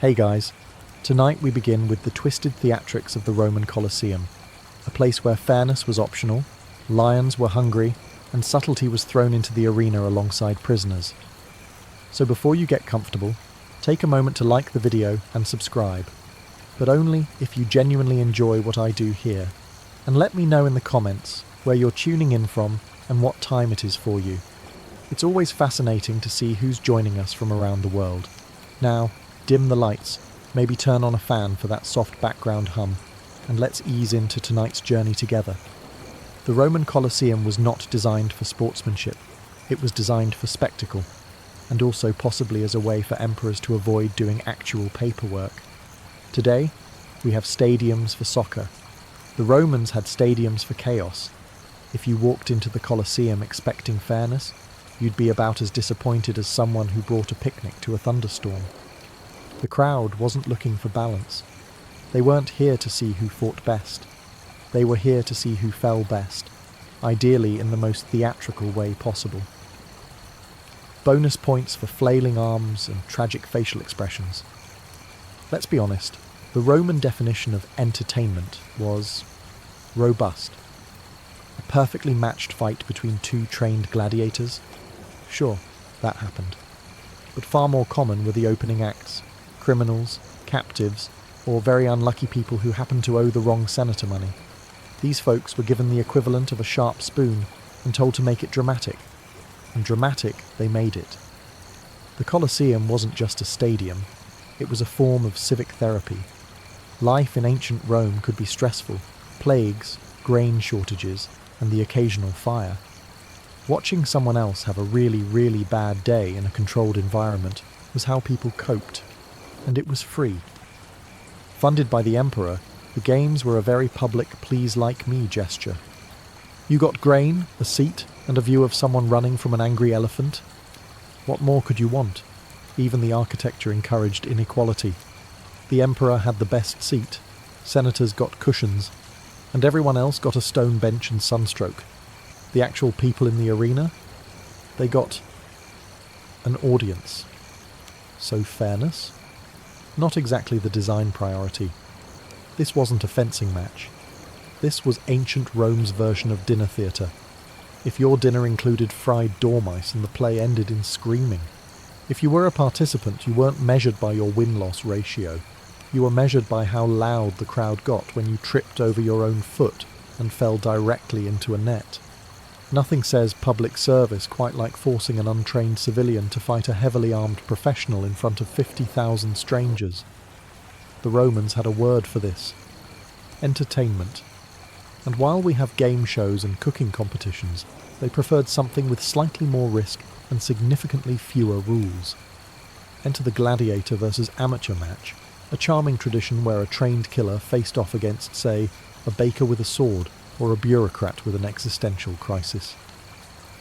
Hey guys, tonight we begin with the twisted theatrics of the Roman Colosseum, a place where fairness was optional, lions were hungry, and subtlety was thrown into the arena alongside prisoners. So before you get comfortable, take a moment to like the video and subscribe, but only if you genuinely enjoy what I do here, and let me know in the comments where you're tuning in from and what time it is for you. It's always fascinating to see who's joining us from around the world. Now, dim the lights, maybe turn on a fan for that soft background hum, and let's ease into tonight's journey together. The Roman Colosseum was not designed for sportsmanship, it was designed for spectacle, and also possibly as a way for emperors to avoid doing actual paperwork. Today, we have stadiums for soccer. The Romans had stadiums for chaos. If you walked into the Colosseum expecting fairness, you'd be about as disappointed as someone who brought a picnic to a thunderstorm. The crowd wasn't looking for balance. They weren't here to see who fought best. They were here to see who fell best, ideally in the most theatrical way possible. Bonus points for flailing arms and tragic facial expressions. Let's be honest, the Roman definition of entertainment was robust. A perfectly matched fight between two trained gladiators? Sure, that happened. But far more common were the opening acts. Criminals, captives, or very unlucky people who happened to owe the wrong senator money. These folks were given the equivalent of a sharp spoon and told to make it dramatic. And dramatic, they made it. The Colosseum wasn't just a stadium, it was a form of civic therapy. Life in ancient Rome could be stressful, plagues, grain shortages, and the occasional fire. Watching someone else have a really bad day in a controlled environment was how people coped. And it was free. Funded by the emperor, the games were a very public please-like-me gesture. You got grain, a seat, and a view of someone running from an angry elephant. What more could you want? Even the architecture encouraged inequality. The emperor had the best seat, senators got cushions, and everyone else got a stone bench and sunstroke. The actual people in the arena? They got an audience. So fairness? Not exactly the design priority. This wasn't a fencing match. This was ancient Rome's version of dinner theatre. If your dinner included fried dormice and the play ended in screaming. If you were a participant, you weren't measured by your win-loss ratio. You were measured by how loud the crowd got when you tripped over your own foot and fell directly into a net. Nothing says public service quite like forcing an untrained civilian to fight a heavily armed professional in front of 50,000 strangers. The Romans had a word for this: entertainment. And while we have game shows and cooking competitions, they preferred something with slightly more risk and significantly fewer rules. Enter the gladiator versus amateur match, a charming tradition where a trained killer faced off against, say, a baker with a sword, or a bureaucrat with an existential crisis.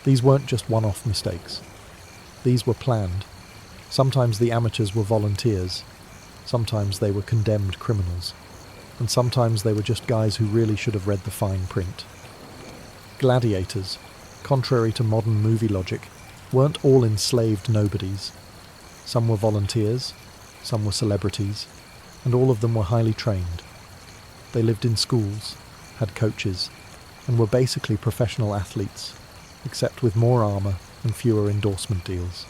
These weren't just one-off mistakes. These were planned. Sometimes the amateurs were volunteers, sometimes they were condemned criminals, and sometimes they were just guys who really should have read the fine print. Gladiators, contrary to modern movie logic, weren't all enslaved nobodies. Some were volunteers, some were celebrities, and all of them were highly trained. They lived in schools, had coaches, and were basically professional athletes, except with more armour and fewer endorsement deals.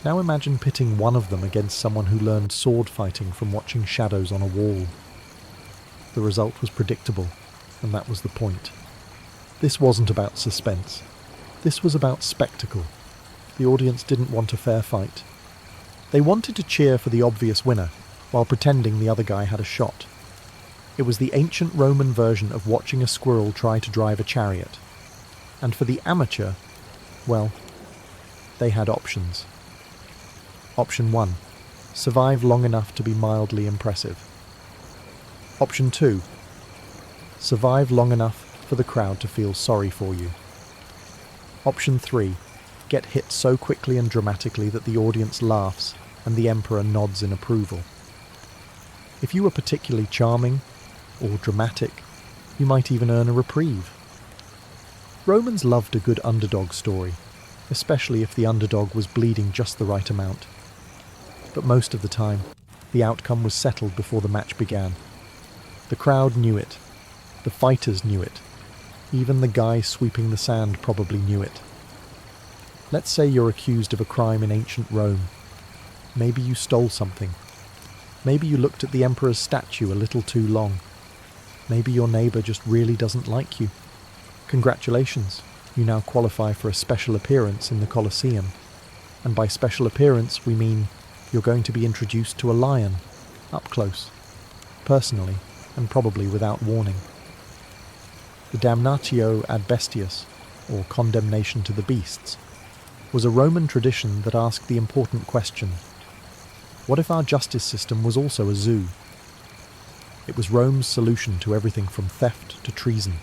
Now imagine pitting one of them against someone who learned sword fighting from watching shadows on a wall. The result was predictable, and that was the point. This wasn't about suspense. This was about spectacle. The audience didn't want a fair fight. They wanted to cheer for the obvious winner, while pretending the other guy had a shot. It was the ancient Roman version of watching a squirrel try to drive a chariot. And for the amateur, well, they had options. Option 1. Survive long enough to be mildly impressive. Option 2. Survive long enough for the crowd to feel sorry for you. Option 3. Get hit so quickly and dramatically that the audience laughs and the emperor nods in approval. If you were particularly charming or dramatic, you might even earn a reprieve. Romans loved a good underdog story, especially if the underdog was bleeding just the right amount. but most of the time, the outcome was settled before the match began. The crowd knew it. The fighters knew it. Even the guy sweeping the sand probably knew it. Let's say you're accused of a crime in ancient Rome. Maybe you stole something. Maybe you looked at the emperor's statue a little too long. Maybe your neighbour just really doesn't like you. Congratulations, you now qualify for a special appearance in the Colosseum. And by special appearance, we mean you're going to be introduced to a lion, up close, personally, and probably without warning. The damnatio ad bestias, or condemnation to the beasts, was a Roman tradition that asked the important question: what if our justice system was also a zoo? It was Rome's solution to everything from theft to treason.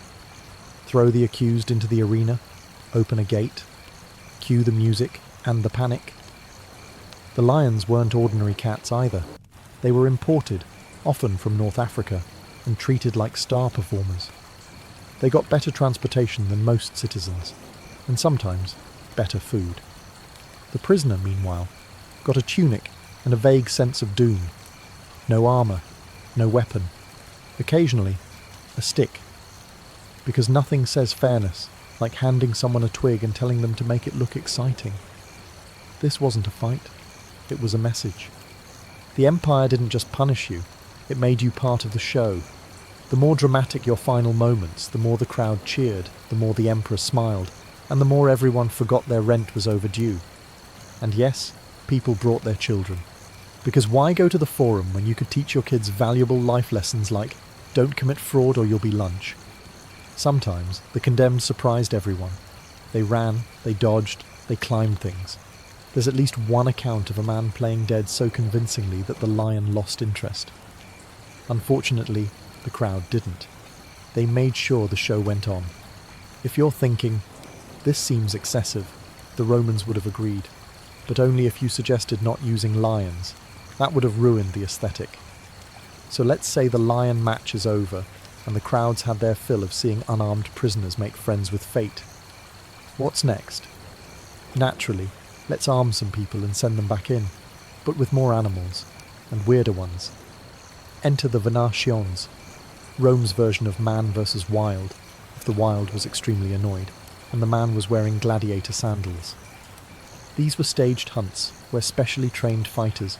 Throw the accused into the arena, open a gate, cue the music and the panic. The lions weren't ordinary cats either. They were imported, often from North Africa, and treated like star performers. They got better transportation than most citizens, and sometimes better food. The prisoner, meanwhile, got a tunic and a vague sense of doom. No armour, no weapon, occasionally a stick. Because nothing says fairness like handing someone a twig and telling them to make it look exciting. This wasn't a fight, it was a message. The Empire didn't just punish you, it made you part of the show. The more dramatic your final moments, the more the crowd cheered, the more the Emperor smiled, and the more everyone forgot their rent was overdue. And yes, people brought their children. Because why go to the Forum when you could teach your kids valuable life lessons like, don't commit fraud or you'll be lunch? Sometimes the condemned surprised everyone. They ran, they dodged, they climbed things. There's at least one account of a man playing dead so convincingly that the lion lost interest. Unfortunately, the crowd didn't. They made sure the show went on. If you're thinking, this seems excessive, the Romans would have agreed, but only if you suggested not using lions. That would have ruined the aesthetic. So let's say the lion match is over, and the crowds had their fill of seeing unarmed prisoners make friends with fate. What's next? Naturally, let's arm some people and send them back in, but with more animals, and weirder ones. Enter the Venations, Rome's version of man versus wild, if the wild was extremely annoyed, and the man was wearing gladiator sandals. These were staged hunts where specially trained fighters,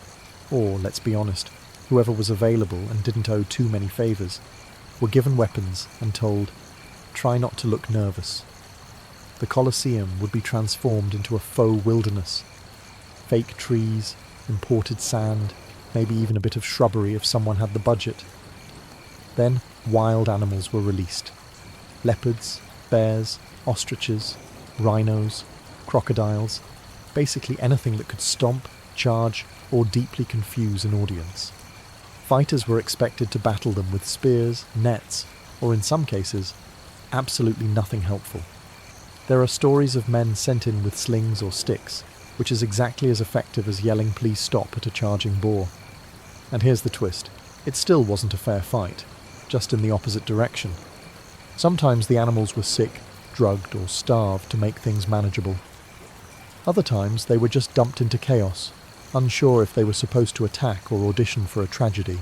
or, let's be honest, whoever was available and didn't owe too many favours, were given weapons and told, try not to look nervous. The Colosseum would be transformed into a faux wilderness. Fake trees, imported sand, maybe even a bit of shrubbery if someone had the budget. Then wild animals were released. Leopards, bears, ostriches, rhinos, crocodiles, basically anything that could stomp, charge, or deeply confuse an audience. Fighters were expected to battle them with spears, nets, or in some cases, absolutely nothing helpful. There are stories of men sent in with slings or sticks, which is exactly as effective as yelling "please stop" at a charging boar. And here's the twist. It still wasn't a fair fight, just in the opposite direction. Sometimes the animals were sick, drugged, or starved to make things manageable. Other times they were just dumped into chaos, unsure if they were supposed to attack or audition for a tragedy.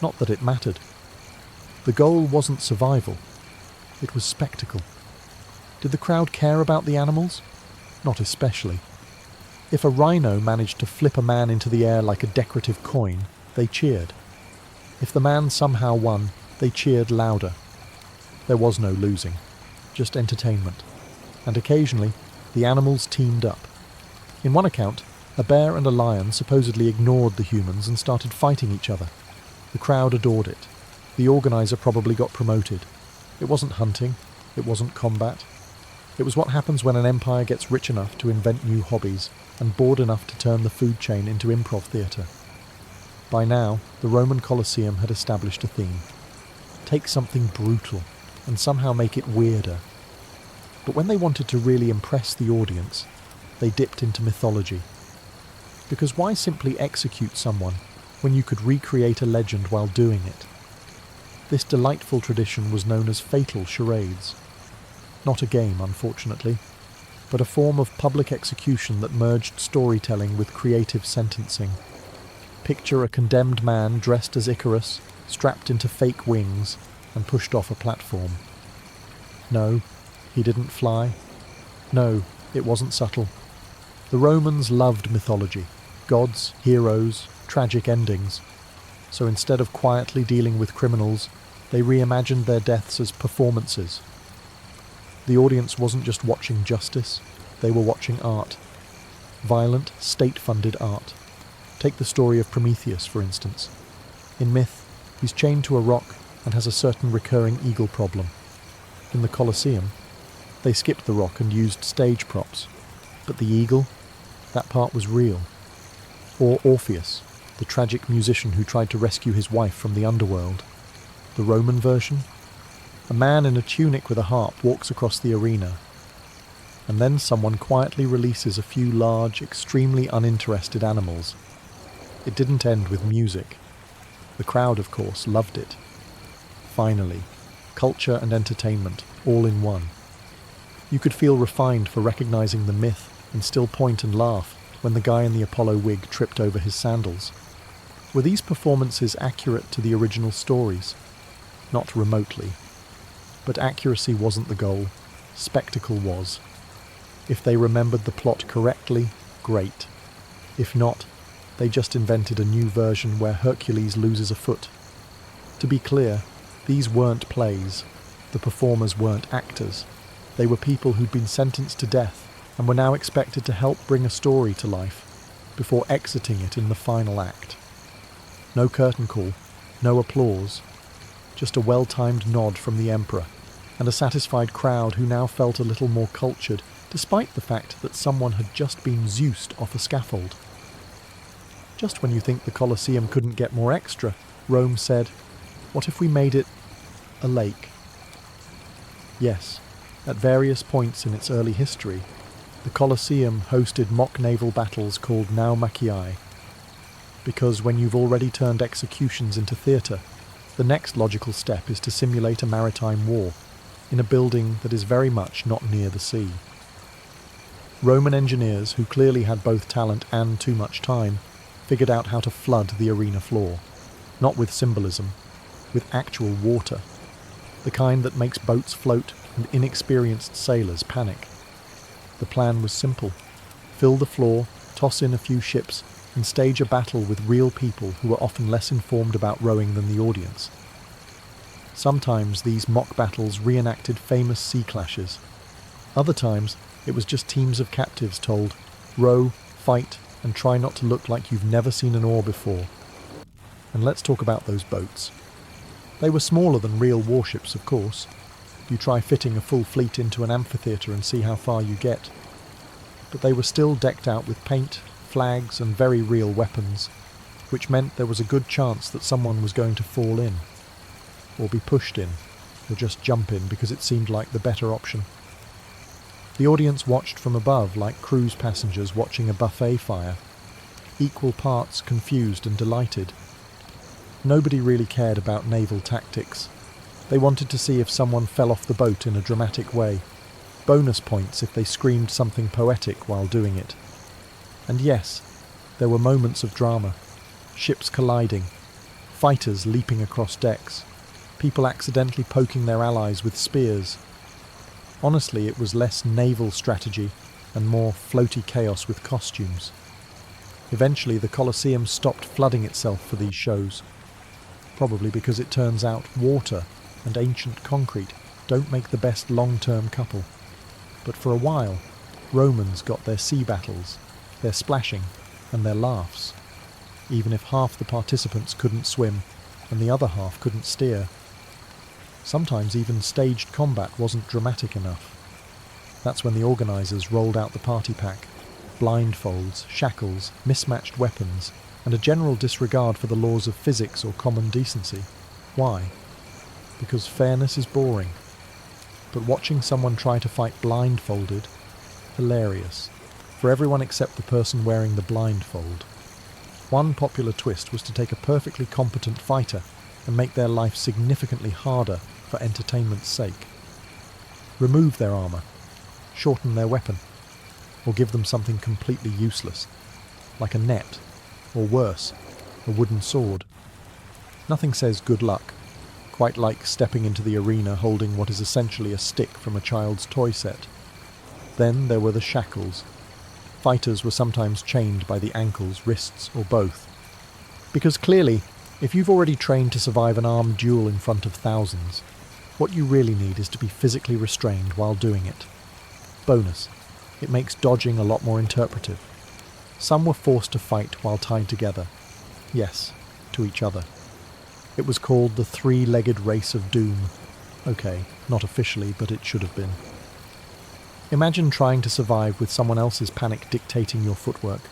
Not that it mattered. The goal wasn't survival. It was spectacle. Did the crowd care about the animals? Not especially. If a rhino managed to flip a man into the air like a decorative coin, they cheered. If the man somehow won, they cheered louder. There was no losing, just entertainment. And occasionally, the animals teamed up. In one account, a bear and a lion supposedly ignored the humans and started fighting each other. The crowd adored it. The organizer probably got promoted. It wasn't hunting. It wasn't combat. It was what happens when an empire gets rich enough to invent new hobbies and bored enough to turn the food chain into improv theatre. By now, the Roman Colosseum had established a theme. Take something brutal and somehow make it weirder. But when they wanted to really impress the audience, they dipped into mythology. Because why simply execute someone when you could recreate a legend while doing it? This delightful tradition was known as fatal charades. Not a game, unfortunately. but a form of public execution that merged storytelling with creative sentencing. Picture a condemned man dressed as Icarus, strapped into fake wings, and pushed off a platform. No, he didn't fly. No, it wasn't subtle. The Romans loved mythology, gods, heroes, tragic endings. So instead of quietly dealing with criminals, they reimagined their deaths as performances. The audience wasn't just watching justice, they were watching art. Violent, state-funded art. Take the story of Prometheus, for instance. In myth, he's chained to a rock and has a certain recurring eagle problem. In the Colosseum, they skipped the rock and used stage props. But the eagle? That part was real. Or Orpheus, the tragic musician who tried to rescue his wife from the underworld. The Roman version? A man in a tunic with a harp walks across the arena, and then someone quietly releases a few large, extremely uninterested animals. It didn't end with music. The crowd, of course, loved it. Finally, culture and entertainment, all in one. You could feel refined for recognizing the myth and still point and laugh when the guy in the Apollo wig tripped over his sandals. Were these performances accurate to the original stories? Not remotely. But accuracy wasn't the goal. Spectacle was. If they remembered the plot correctly, great. If not, they just invented a new version where Hercules loses a foot. To be clear, these weren't plays. The performers weren't actors. They were people who'd been sentenced to death and were now expected to help bring a story to life before exiting it in the final act. No curtain call, no applause, just a well-timed nod from the emperor, and a satisfied crowd who now felt a little more cultured, despite the fact that someone had just been Zeused off a scaffold. Just when you think the Colosseum couldn't get more extra, Rome said, "What if we made it a lake?" Yes, at various points in its early history, the Colosseum hosted mock naval battles called naumachii, because when you've already turned executions into theatre, the next logical step is to simulate a maritime war in a building that is very much not near the sea. Roman engineers, who clearly had both talent and too much time, figured out how to flood the arena floor, not with symbolism, with actual water, the kind that makes boats float and inexperienced sailors panic. The plan was simple: fill the floor, toss in a few ships, and stage a battle with real people who were often less informed about rowing than the audience. Sometimes these mock battles reenacted famous sea clashes. Other times it was just teams of captives told, row, fight, and try not to look like you've never seen an oar before. And let's talk about those boats. They were smaller than real warships, of course. You try fitting a full fleet into an amphitheatre and see how far you get. But they were still decked out with paint, flags, and very real weapons, which meant there was a good chance that someone was going to fall in, or be pushed in, or just jump in because it seemed like the better option. The audience watched from above like cruise passengers watching a buffet fire, equal parts confused and delighted. Nobody really cared about naval tactics. They wanted to see if someone fell off the boat in a dramatic way, bonus points if they screamed something poetic while doing it. And yes, there were moments of drama, ships colliding, fighters leaping across decks, people accidentally poking their allies with spears. Honestly, it was less naval strategy and more floaty chaos with costumes. Eventually, the Colosseum stopped flooding itself for these shows, probably because it turns out water and ancient concrete don't make the best long-term couple. But for a while, Romans got their sea battles, their splashing, and their laughs, even if half the participants couldn't swim and the other half couldn't steer. Sometimes even staged combat wasn't dramatic enough. That's when the organisers rolled out the party pack: blindfolds, shackles, mismatched weapons, and a general disregard for the laws of physics or common decency. Why? Because fairness is boring. But watching someone try to fight blindfolded, hilarious, for everyone except the person wearing the blindfold. One popular twist was to take a perfectly competent fighter and make their life significantly harder for entertainment's sake. Remove their armour, shorten their weapon, or give them something completely useless, like a net, or worse, a wooden sword. Nothing says good luck, quite like stepping into the arena holding what is essentially a stick from a child's toy set. Then there were the shackles. Fighters were sometimes chained by the ankles, wrists, or both. Because clearly, if you've already trained to survive an armed duel in front of thousands, what you really need is to be physically restrained while doing it. Bonus, it makes dodging a lot more interpretive. Some were forced to fight while tied together. Yes, to each other. It was called the three-legged race of doom. Okay, not officially, but it should have been. Imagine trying to survive with someone else's panic dictating your footwork.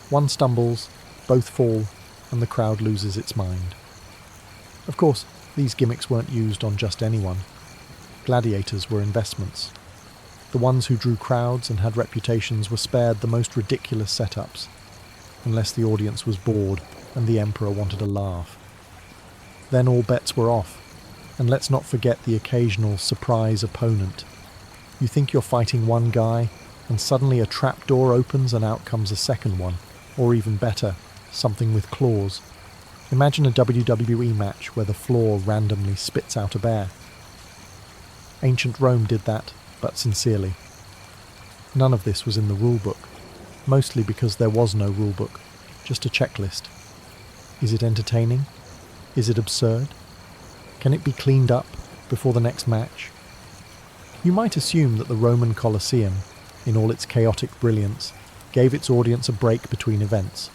One stumbles, both fall, and the crowd loses its mind. Of course, these gimmicks weren't used on just anyone. Gladiators were investments. The ones who drew crowds and had reputations were spared the most ridiculous setups, unless the audience was bored and the emperor wanted a laugh. Then all bets were off, and let's not forget the occasional surprise opponent. You think you're fighting one guy, and suddenly a trapdoor opens and out comes a second one, or even better, something with claws. Imagine a WWE match where the floor randomly spits out a bear. Ancient Rome did that, but sincerely. None of this was in the rulebook, mostly because there was no rulebook, just a checklist. Is it entertaining? Is it absurd? Can it be cleaned up before the next match? You might assume that the Roman Colosseum, in all its chaotic brilliance, gave its audience a break between events.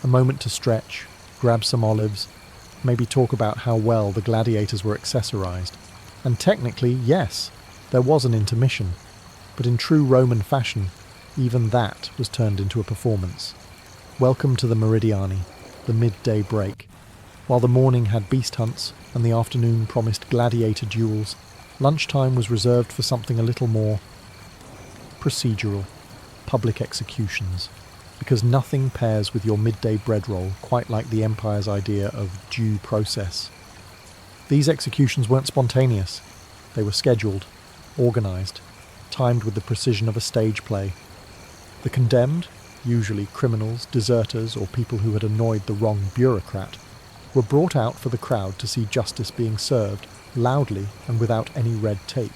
A moment to stretch, grab some olives, maybe talk about how well the gladiators were accessorized. And technically, yes, there was an intermission, but in true Roman fashion, even that was turned into a performance. Welcome to the Meridiani, the midday break. While the morning had beast hunts and the afternoon promised gladiator duels, lunchtime was reserved for something a little more procedural, public executions, because nothing pairs with your midday bread roll quite like the empire's idea of due process. These executions weren't spontaneous. They were scheduled, organised, timed with the precision of a stage play. The condemned, usually criminals, deserters, or people who had annoyed the wrong bureaucrat, were brought out for the crowd to see justice being served, loudly and without any red tape.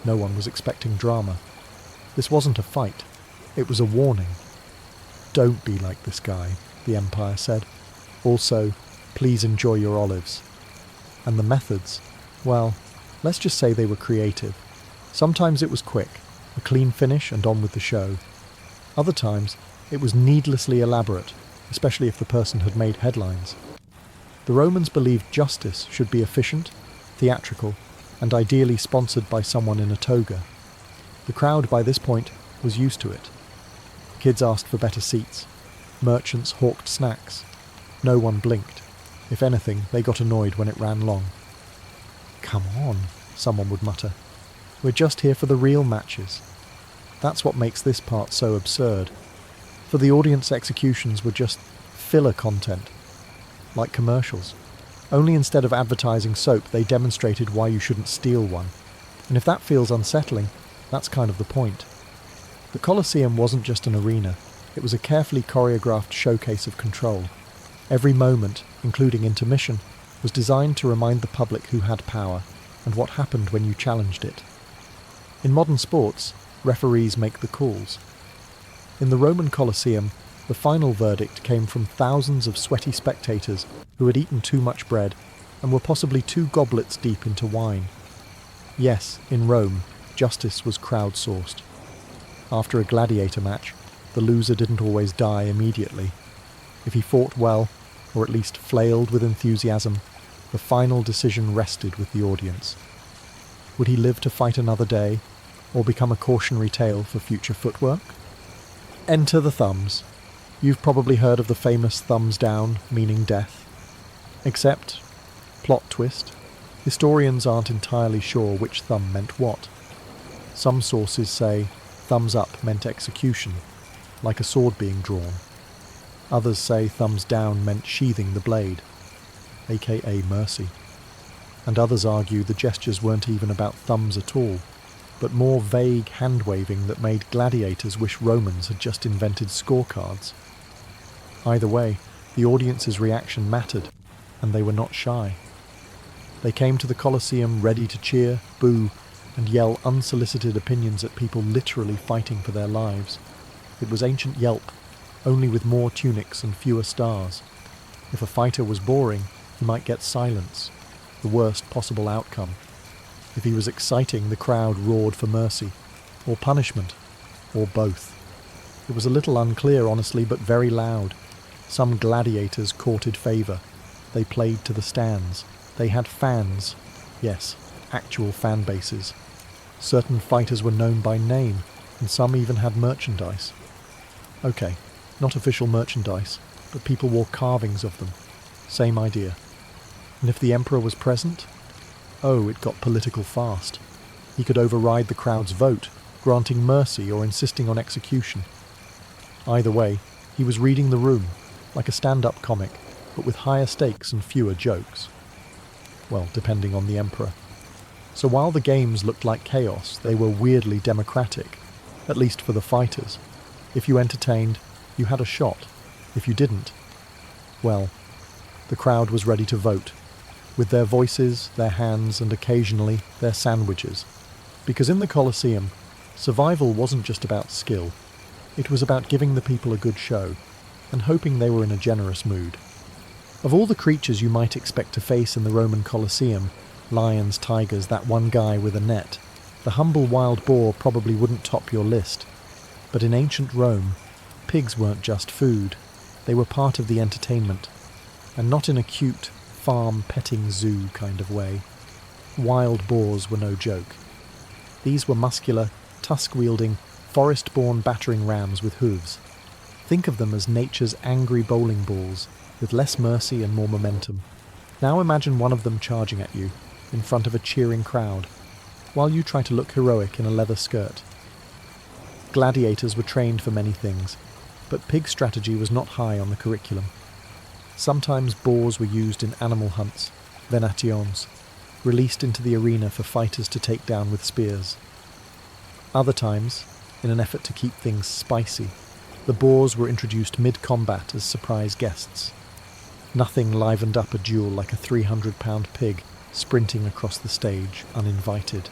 No one was expecting drama. This wasn't a fight. It was a warning. Don't be like this guy, the Empire said. Also, please enjoy your olives. And the methods, well, let's just say they were creative. Sometimes it was quick, a clean finish and on with the show. Other times, it was needlessly elaborate, especially if the person had made headlines. The Romans believed justice should be efficient, theatrical, and ideally sponsored by someone in a toga. The crowd by this point was used to it. Kids asked for better seats. Merchants hawked snacks. No one blinked. If anything, they got annoyed when it ran long. "Come on," someone would mutter. "We're just here for the real matches." That's what makes this part so absurd. For the audience, executions were just filler content, like commercials. Only instead of advertising soap, they demonstrated why you shouldn't steal one. And if that feels unsettling, that's kind of the point. The Colosseum wasn't just an arena, it was a carefully choreographed showcase of control. Every moment, including intermission, was designed to remind the public who had power and what happened when you challenged it. In modern sports, referees make the calls. In the Roman Colosseum, the final verdict came from thousands of sweaty spectators who had eaten too much bread and were possibly 2 goblets deep into wine. Yes, in Rome, justice was crowdsourced. After a gladiator match, the loser didn't always die immediately. If he fought well, or at least flailed with enthusiasm, the final decision rested with the audience. Would he live to fight another day, or become a cautionary tale for future footwork? Enter the thumbs. You've probably heard of the famous thumbs down, meaning death. Except, plot twist, historians aren't entirely sure which thumb meant what. Some sources say thumbs up meant execution, like a sword being drawn. Others say thumbs down meant sheathing the blade, aka mercy. And others argue the gestures weren't even about thumbs at all, but more vague hand-waving that made gladiators wish Romans had just invented scorecards. Either way, the audience's reaction mattered, and they were not shy. They came to the Colosseum ready to cheer, boo, and yell unsolicited opinions at people literally fighting for their lives. It was ancient Yelp, only with more tunics and fewer stars. If a fighter was boring, he might get silence, the worst possible outcome. If he was exciting, the crowd roared for mercy, or punishment, or both. It was a little unclear, honestly, but very loud. Some gladiators courted favour. They played to the stands. They had fans. Yes, actual fan bases. Certain fighters were known by name, and some even had merchandise. Okay, not official merchandise, but people wore carvings of them. Same idea. And if the emperor was present? Oh, it got political fast. He could override the crowd's vote, granting mercy or insisting on execution. Either way, he was reading the room, like a stand-up comic, but with higher stakes and fewer jokes. Well, depending on the emperor. So while the games looked like chaos, they were weirdly democratic, at least for the fighters. If you entertained, you had a shot. If you didn't, well, the crowd was ready to vote, with their voices, their hands, and occasionally their sandwiches. Because in the Colosseum, survival wasn't just about skill. It was about giving the people a good show, and hoping they were in a generous mood. Of all the creatures you might expect to face in the Roman Colosseum, lions, tigers, that one guy with a net, the humble wild boar probably wouldn't top your list. But in ancient Rome, pigs weren't just food. They were part of the entertainment, and not in a cute, farm petting zoo kind of way. Wild boars were no joke. These were muscular, tusk-wielding, forest-born battering rams with hooves. Think of them as nature's angry bowling balls, with less mercy and more momentum. Now imagine one of them charging at you, in front of a cheering crowd, while you try to look heroic in a leather skirt. Gladiators were trained for many things, but pig strategy was not high on the curriculum. Sometimes boars were used in animal hunts, venations, released into the arena for fighters to take down with spears. Other times, in an effort to keep things spicy, the boars were introduced mid-combat as surprise guests. Nothing livened up a duel like a 300-pound pig sprinting across the stage uninvited.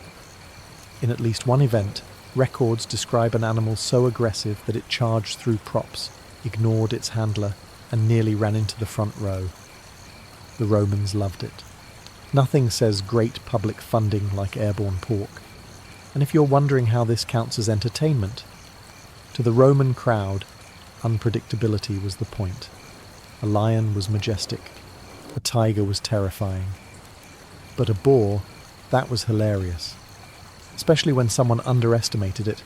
In at least one event, records describe an animal so aggressive that it charged through props, ignored its handler, and nearly ran into the front row. The Romans loved it. Nothing says great public funding like airborne pork. And if you're wondering how this counts as entertainment, to the Roman crowd, unpredictability was the point. A lion was majestic. A tiger was terrifying. But a boar, that was hilarious. Especially when someone underestimated it.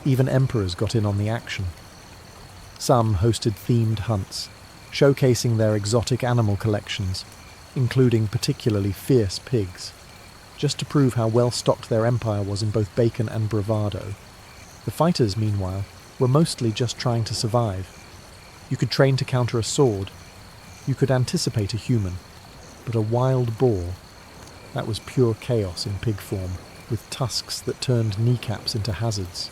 Even emperors got in on the action. Some hosted themed hunts, showcasing their exotic animal collections, including particularly fierce pigs, just to prove how well stocked their empire was in both bacon and bravado. The fighters, meanwhile, were mostly just trying to survive. You could train to counter a sword. You could anticipate a human. But a wild boar, that was pure chaos in pig form, with tusks that turned kneecaps into hazards.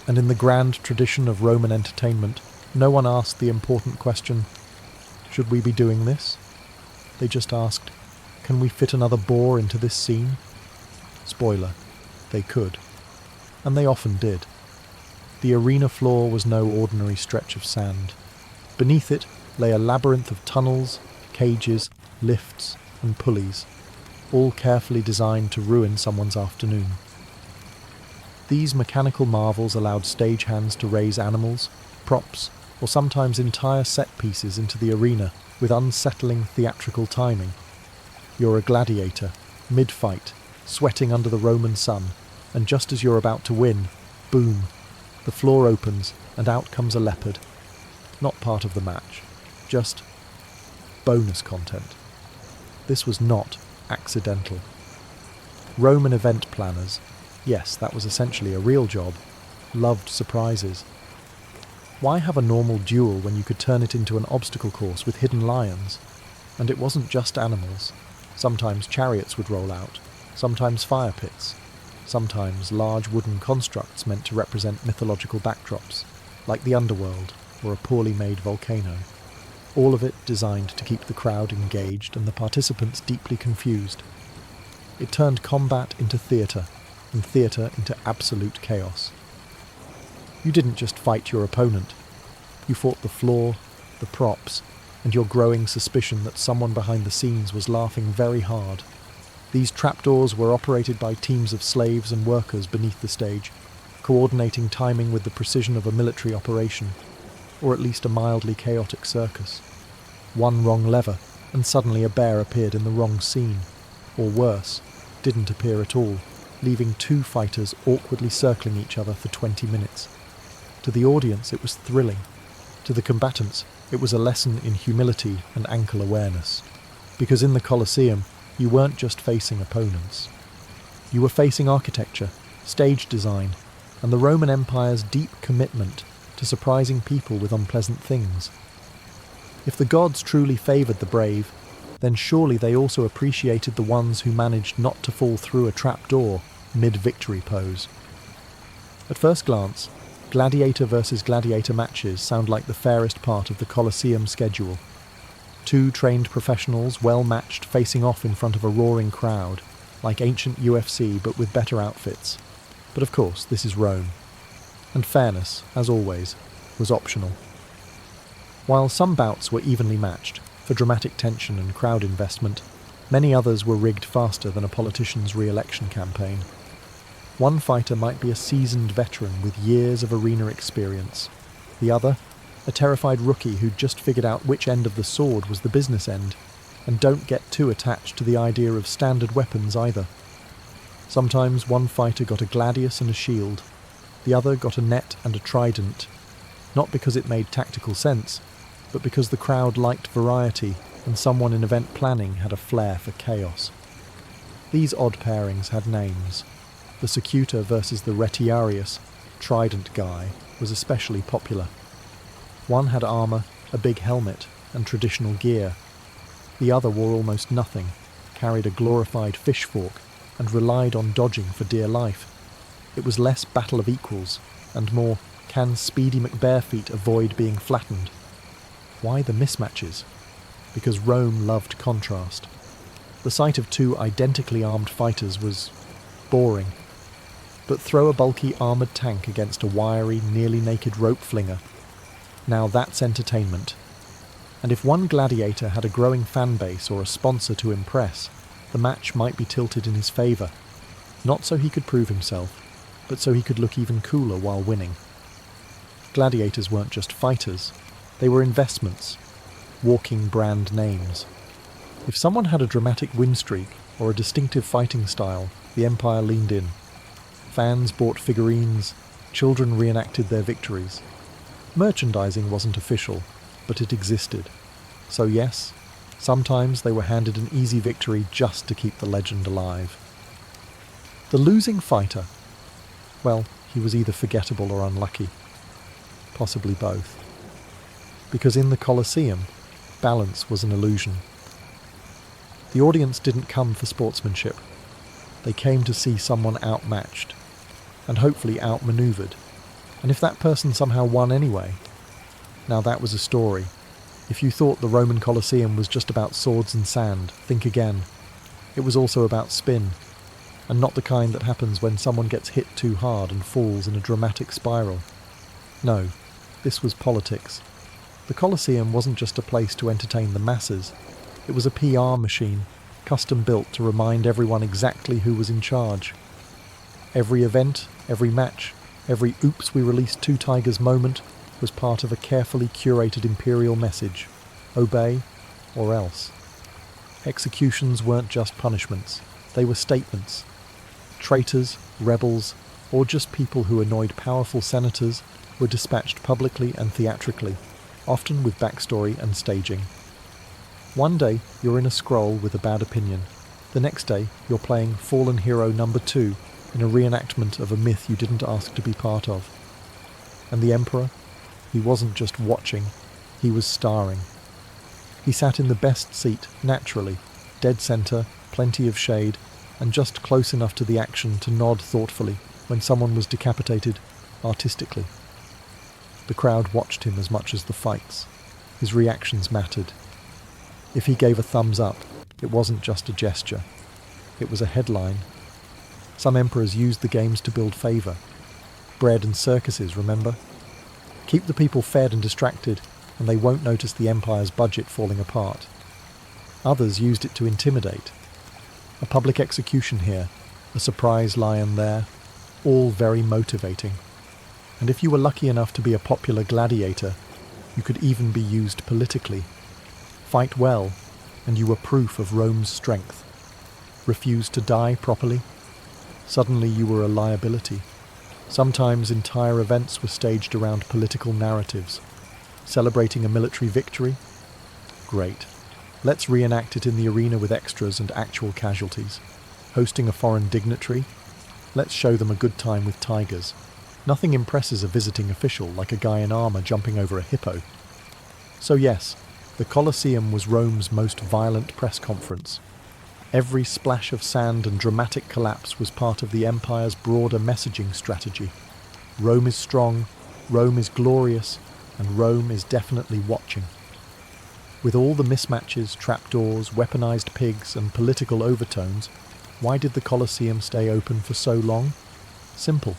And in the grand tradition of Roman entertainment, no one asked the important question, should we be doing this? They just asked, can we fit another boar into this scene? Spoiler, they could. And they often did. The arena floor was no ordinary stretch of sand. Beneath it lay a labyrinth of tunnels, cages, lifts, and pulleys, all carefully designed to ruin someone's afternoon. These mechanical marvels allowed stagehands to raise animals, props, or sometimes entire set pieces into the arena with unsettling theatrical timing. You're a gladiator, mid-fight, sweating under the Roman sun, and just as you're about to win, boom, the floor opens and out comes a leopard. Not part of the match, just bonus content. This was not accidental. Roman event planners, yes, that was essentially a real job, loved surprises. Why have a normal duel when you could turn it into an obstacle course with hidden lions? And it wasn't just animals. Sometimes chariots would roll out, sometimes fire pits, sometimes large wooden constructs meant to represent mythological backdrops, like the underworld or a poorly made volcano. All of it designed to keep the crowd engaged and the participants deeply confused. It turned combat into theatre, and theatre into absolute chaos. You didn't just fight your opponent. You fought the floor, the props, and your growing suspicion that someone behind the scenes was laughing very hard. These trapdoors were operated by teams of slaves and workers beneath the stage, coordinating timing with the precision of a military operation, or at least a mildly chaotic circus. One wrong lever, and suddenly a bear appeared in the wrong scene, or worse, didn't appear at all, leaving two fighters awkwardly circling each other for 20 minutes. To the audience, it was thrilling. To the combatants, it was a lesson in humility and ankle awareness. Because in the Colosseum, you weren't just facing opponents. You were facing architecture, stage design, and the Roman Empire's deep commitment to surprising people with unpleasant things. If the gods truly favoured the brave, then surely they also appreciated the ones who managed not to fall through a trapdoor mid-victory pose. At first glance, gladiator versus gladiator matches sound like the fairest part of the Colosseum schedule. Two trained professionals, well matched, facing off in front of a roaring crowd, like ancient UFC but with better outfits. But of course, this is Rome. And fairness, as always, was optional. While some bouts were evenly matched, for dramatic tension and crowd investment, many others were rigged faster than a politician's re-election campaign. One fighter might be a seasoned veteran with years of arena experience. The other, a terrified rookie who'd just figured out which end of the sword was the business end, and don't get too attached to the idea of standard weapons either. Sometimes one fighter got a gladius and a shield, the other got a net and a trident, not because it made tactical sense, but because the crowd liked variety and someone in event planning had a flair for chaos. These odd pairings had names. The Secutor versus the Retiarius, trident guy, was especially popular. One had armour, a big helmet, and traditional gear. The other wore almost nothing, carried a glorified fish fork, and relied on dodging for dear life. It was less battle of equals, and more, can Speedy McBareFeet avoid being flattened? Why the mismatches? Because Rome loved contrast. The sight of two identically armed fighters was boring. But throw a bulky armoured tank against a wiry, nearly naked rope flinger. Now that's entertainment. And if one gladiator had a growing fan base or a sponsor to impress, the match might be tilted in his favour. Not so he could prove himself, but so he could look even cooler while winning. Gladiators weren't just fighters, they were investments, walking brand names. If someone had a dramatic win streak or a distinctive fighting style, the Empire leaned in. Fans bought figurines, children reenacted their victories. Merchandising wasn't official, but it existed. So yes, sometimes they were handed an easy victory just to keep the legend alive. The losing fighter, well, he was either forgettable or unlucky. Possibly both. Because in the Colosseum, balance was an illusion. The audience didn't come for sportsmanship. They came to see someone outmatched, and hopefully outmaneuvered. And if that person somehow won anyway, now that was a story. If you thought the Roman Colosseum was just about swords and sand, think again. It was also about spin, and not the kind that happens when someone gets hit too hard and falls in a dramatic spiral. No, this was politics. The Colosseum wasn't just a place to entertain the masses. It was a PR machine, custom built to remind everyone exactly who was in charge. Every event, every match, every oops we released two tigers moment was part of a carefully curated imperial message. Obey or else. Executions weren't just punishments, they were statements. Traitors, rebels, or just people who annoyed powerful senators were dispatched publicly and theatrically, often with backstory and staging. One day, you're in a scroll with a bad opinion. The next day, you're playing Fallen Hero number 2 in a reenactment of a myth you didn't ask to be part of. And the Emperor? He wasn't just watching, he was starring. He sat in the best seat, naturally, dead centre, plenty of shade, and just close enough to the action to nod thoughtfully when someone was decapitated artistically. The crowd watched him as much as the fights. His reactions mattered. If he gave a thumbs up, it wasn't just a gesture. It was a headline. Some emperors used the games to build favour. Bread and circuses, remember? Keep the people fed and distracted, and they won't notice the empire's budget falling apart. Others used it to intimidate. A public execution here, a surprise lion there, all very motivating. And if you were lucky enough to be a popular gladiator, you could even be used politically. Fight well, and you were proof of Rome's strength. Refuse to die properly? Suddenly you were a liability. Sometimes entire events were staged around political narratives. Celebrating a military victory? Great. Let's reenact it in the arena with extras and actual casualties. Hosting a foreign dignitary? Let's show them a good time with tigers. Nothing impresses a visiting official like a guy in armour jumping over a hippo. So yes, the Colosseum was Rome's most violent press conference. Every splash of sand and dramatic collapse was part of the empire's broader messaging strategy. Rome is strong, Rome is glorious, and Rome is definitely watching. With all the mismatches, trapdoors, weaponized pigs, and political overtones, why did the Colosseum stay open for so long? Simple.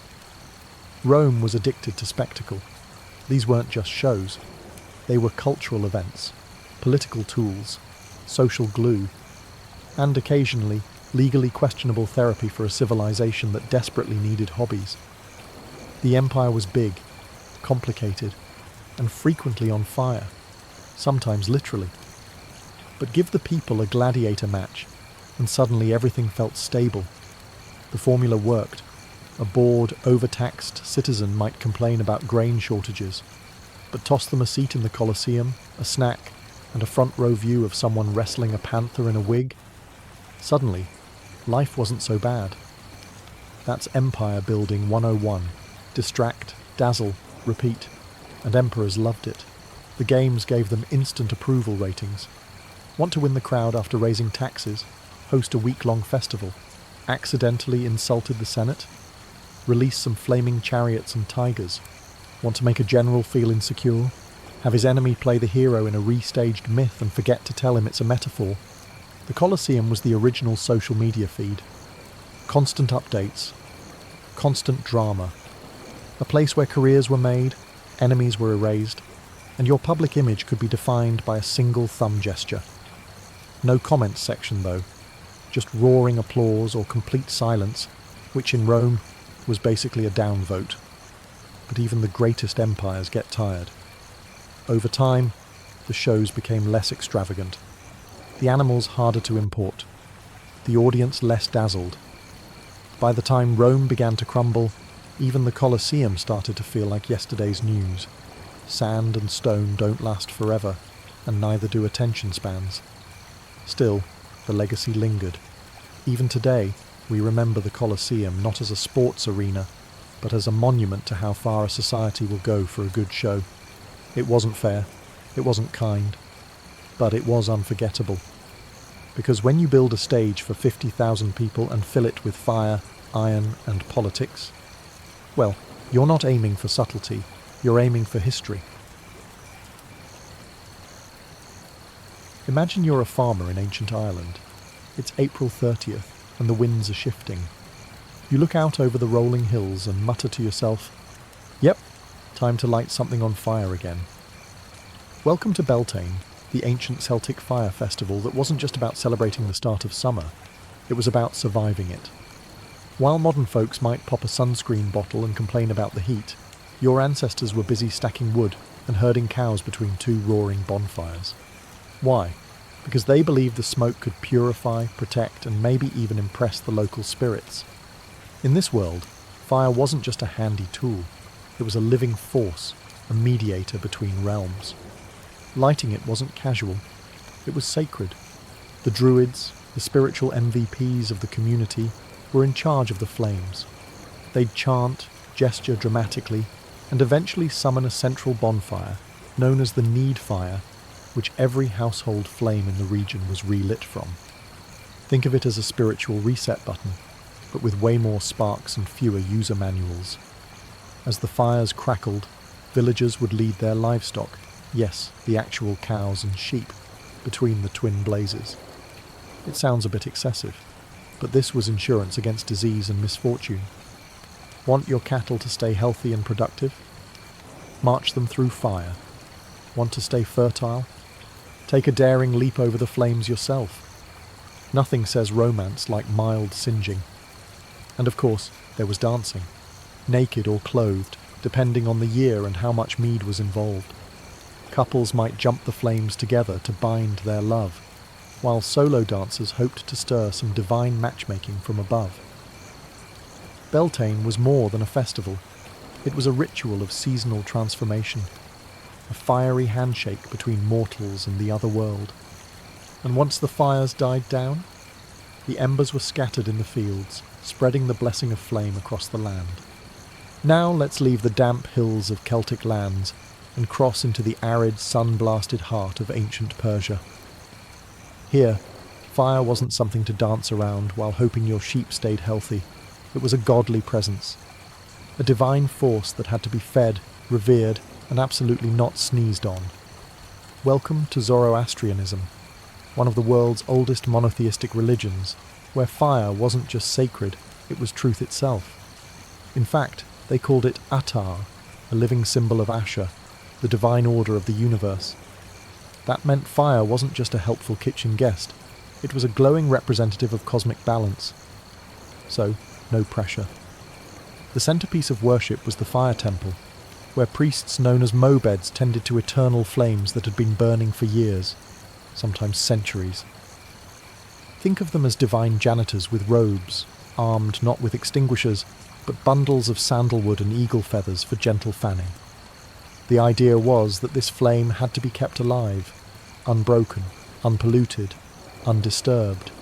Rome was addicted to spectacle. These weren't just shows. They were cultural events, political tools, social glue, and occasionally legally questionable therapy for a civilization that desperately needed hobbies. The empire was big, complicated, and frequently on fire, sometimes literally. But give the people a gladiator match, and suddenly everything felt stable. The formula worked. A bored, overtaxed citizen might complain about grain shortages, but toss them a seat in the Colosseum, a snack, and a front row view of someone wrestling a panther in a wig. Suddenly, life wasn't so bad. That's Empire Building 101. Distract, dazzle, repeat. And emperors loved it. The games gave them instant approval ratings. Want to win the crowd after raising taxes? Host a week-long festival? Accidentally insulted the Senate? Release some flaming chariots and tigers? Want to make a general feel insecure? Have his enemy play the hero in a restaged myth and forget to tell him it's a metaphor? The Colosseum was the original social media feed. Constant updates. Constant drama. A place where careers were made, enemies were erased, and your public image could be defined by a single thumb gesture. No comments section though, just roaring applause or complete silence, which in Rome was basically a downvote. But even the greatest empires get tired. Over time, the shows became less extravagant, the animals harder to import, the audience less dazzled. By the time Rome began to crumble, even the Colosseum started to feel like yesterday's news. Sand and stone don't last forever, and neither do attention spans. Still, the legacy lingered. Even today, we remember the Colosseum not as a sports arena, but as a monument to how far a society will go for a good show. It wasn't fair, it wasn't kind, but it was unforgettable. Because when you build a stage for 50,000 people and fill it with fire, iron, and politics, well, you're not aiming for subtlety, you're aiming for history. Imagine you're a farmer in ancient Ireland. It's April 30th, and the winds are shifting. You look out over the rolling hills and mutter to yourself, "Yep, time to light something on fire again." Welcome to Beltane, the ancient Celtic fire festival that wasn't just about celebrating the start of summer, it was about surviving it. While modern folks might pop a sunscreen bottle and complain about the heat, your ancestors were busy stacking wood and herding cows between two roaring bonfires. Why? Because they believed the smoke could purify, protect, and maybe even impress the local spirits. In this world, fire wasn't just a handy tool, it was a living force, a mediator between realms. Lighting it wasn't casual, it was sacred. The druids, the spiritual MVPs of the community, were in charge of the flames. They'd chant, gesture dramatically, and eventually summon a central bonfire, known as the need fire, which every household flame in the region was relit from. Think of it as a spiritual reset button, but with way more sparks and fewer user manuals. As the fires crackled, villagers would lead their livestock, yes, the actual cows and sheep, between the twin blazes. It sounds a bit excessive, but this was insurance against disease and misfortune. Want your cattle to stay healthy and productive? March them through fire. Want to stay fertile? Take a daring leap over the flames yourself. Nothing says romance like mild singeing. And of course, there was dancing, naked or clothed, depending on the year and how much mead was involved. Couples might jump the flames together to bind their love, while solo dancers hoped to stir some divine matchmaking from above. Beltane was more than a festival. It was a ritual of seasonal transformation, a fiery handshake between mortals and the other world. And once the fires died down, the embers were scattered in the fields, spreading the blessing of flame across the land. Now let's leave the damp hills of Celtic lands and cross into the arid, sun-blasted heart of ancient Persia. Here, fire wasn't something to dance around while hoping your sheep stayed healthy. It was a godly presence, a divine force that had to be fed, revered, and absolutely not sneezed on. Welcome to Zoroastrianism, one of the world's oldest monotheistic religions, where fire wasn't just sacred, it was truth itself. In fact, they called it Attar, a living symbol of Asher, the divine order of the universe. That meant fire wasn't just a helpful kitchen guest, it was a glowing representative of cosmic balance. So, no pressure. The centerpiece of worship was the fire temple, where priests known as mobeds tended to eternal flames that had been burning for years, sometimes centuries. Think of them as divine janitors with robes, armed not with extinguishers, but bundles of sandalwood and eagle feathers for gentle fanning. The idea was that this flame had to be kept alive, unbroken, unpolluted, undisturbed.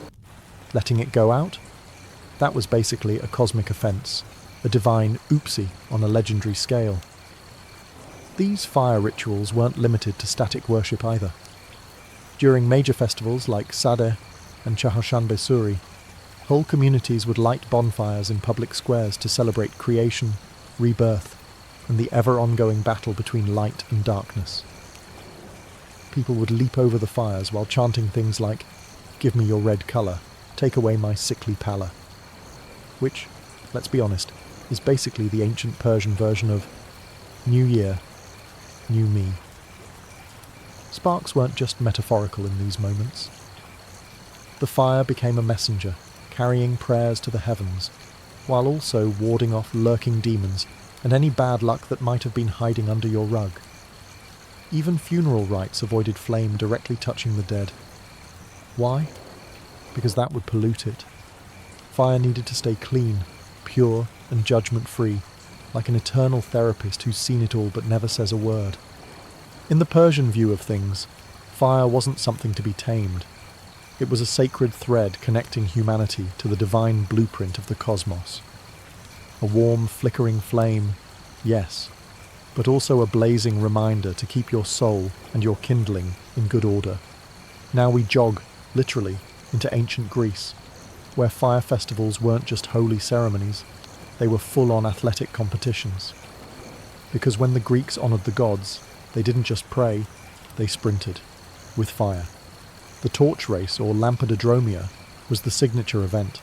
Letting it go out? That was basically a cosmic offense, a divine oopsie on a legendary scale. These fire rituals weren't limited to static worship either. During major festivals like Sadeh and Chahashanbe Suri, whole communities would light bonfires in public squares to celebrate creation, rebirth, and the ever-ongoing battle between light and darkness. People would leap over the fires while chanting things like, "Give me your red colour, take away my sickly pallor," which, let's be honest, is basically the ancient Persian version of New Year, New Me. Sparks weren't just metaphorical in these moments. The fire became a messenger, carrying prayers to the heavens, while also warding off lurking demons and any bad luck that might have been hiding under your rug. Even funeral rites avoided flame directly touching the dead. Why? Because that would pollute it. Fire needed to stay clean, pure, and judgment-free, like an eternal therapist who's seen it all but never says a word. In the Persian view of things, fire wasn't something to be tamed. It was a sacred thread connecting humanity to the divine blueprint of the cosmos. A warm, flickering flame, yes, but also a blazing reminder to keep your soul and your kindling in good order. Now we jog, literally, into ancient Greece, where fire festivals weren't just holy ceremonies, they were full-on athletic competitions. Because when the Greeks honoured the gods, they didn't just pray, they sprinted, with fire. The torch race, or Lampododromia, was the signature event.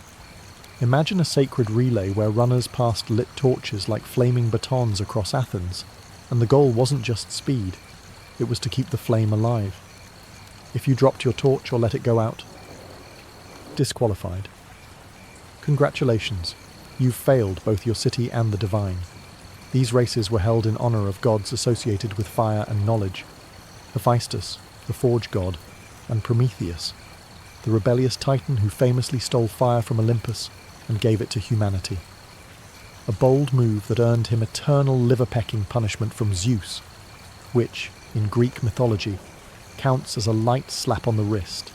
Imagine a sacred relay where runners passed lit torches like flaming batons across Athens, and the goal wasn't just speed, it was to keep the flame alive. If you dropped your torch or let it go out, disqualified. Congratulations, you've failed both your city and the divine. These races were held in honour of gods associated with fire and knowledge. Hephaestus, the forge god, and Prometheus, the rebellious titan who famously stole fire from Olympus and gave it to humanity. A bold move that earned him eternal liver-pecking punishment from Zeus, which, in Greek mythology, counts as a light slap on the wrist.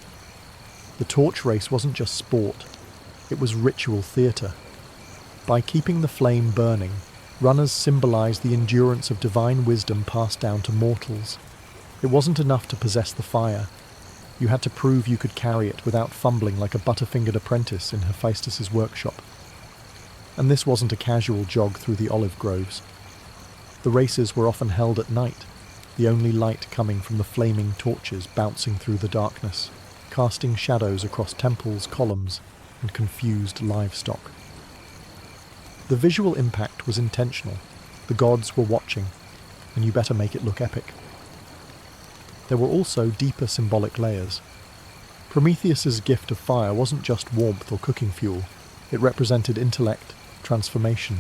The torch race wasn't just sport, it was ritual theatre. By keeping the flame burning, runners symbolised the endurance of divine wisdom passed down to mortals. It wasn't enough to possess the fire. You had to prove you could carry it without fumbling like a butterfingered apprentice in Hephaestus's workshop. And this wasn't a casual jog through the olive groves. The races were often held at night, the only light coming from the flaming torches bouncing through the darkness, casting shadows across temples, columns, and confused livestock. The visual impact was intentional. The gods were watching, and you better make it look epic. There were also deeper symbolic layers. Prometheus's gift of fire wasn't just warmth or cooking fuel. It represented intellect, transformation,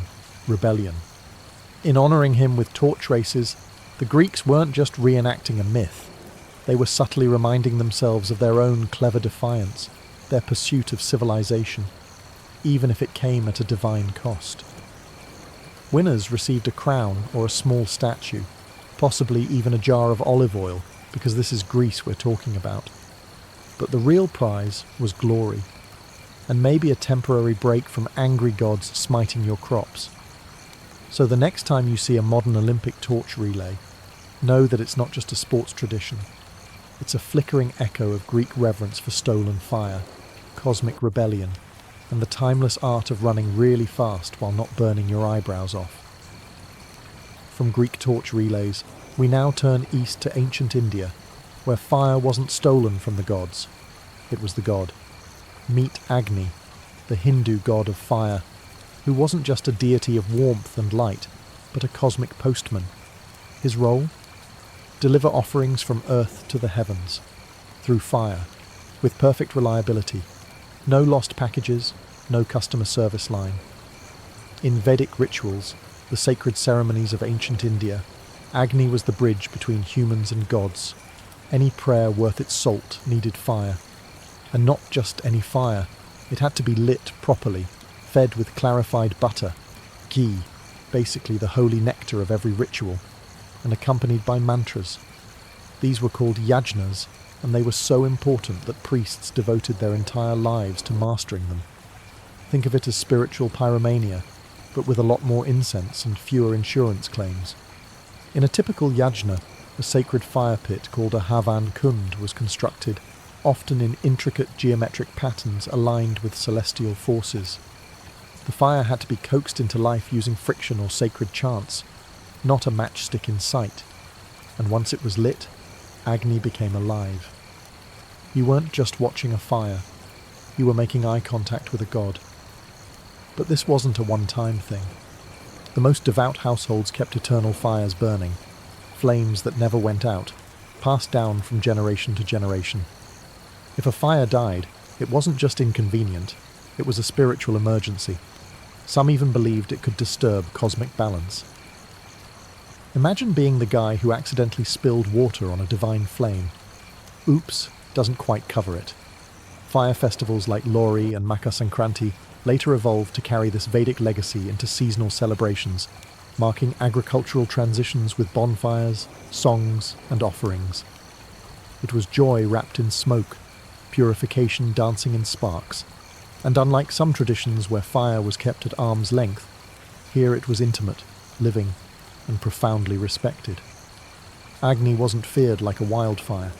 rebellion. In honouring him with torch races, the Greeks weren't just reenacting a myth. They were subtly reminding themselves of their own clever defiance, their pursuit of civilization, even if it came at a divine cost. Winners received a crown or a small statue, possibly even a jar of olive oil, because this is Greece we're talking about. But the real prize was glory, and maybe a temporary break from angry gods smiting your crops. So the next time you see a modern Olympic torch relay, know that it's not just a sports tradition. It's a flickering echo of Greek reverence for stolen fire, cosmic rebellion, and the timeless art of running really fast while not burning your eyebrows off. From Greek torch relays, we now turn east to ancient India, where fire wasn't stolen from the gods. It was the god. Meet Agni, the Hindu god of fire, who wasn't just a deity of warmth and light, but a cosmic postman. His role? Deliver offerings from earth to the heavens, through fire, with perfect reliability. No lost packages, no customer service line. In Vedic rituals, the sacred ceremonies of ancient India, Agni was the bridge between humans and gods. Any prayer worth its salt needed fire. And not just any fire, it had to be lit properly, fed with clarified butter, ghee, basically the holy nectar of every ritual, and accompanied by mantras. These were called yajnas, and they were so important that priests devoted their entire lives to mastering them. Think of it as spiritual pyromania, but with a lot more incense and fewer insurance claims. In a typical yajna, a sacred fire pit called a Havan Kund was constructed, often in intricate geometric patterns aligned with celestial forces. The fire had to be coaxed into life using friction or sacred chants, not a matchstick in sight. And once it was lit, Agni became alive. You weren't just watching a fire, you were making eye contact with a god. But this wasn't a one-time thing. The most devout households kept eternal fires burning, flames that never went out, passed down from generation to generation. If a fire died, it wasn't just inconvenient, it was a spiritual emergency. Some even believed it could disturb cosmic balance. Imagine being the guy who accidentally spilled water on a divine flame. Oops doesn't quite cover it. Fire festivals like Lori and Makar Sankranti later evolved to carry this Vedic legacy into seasonal celebrations, marking agricultural transitions with bonfires, songs, and offerings. It was joy wrapped in smoke, purification dancing in sparks, and unlike some traditions where fire was kept at arm's length, here it was intimate, living, and profoundly respected. Agni wasn't feared like a wildfire.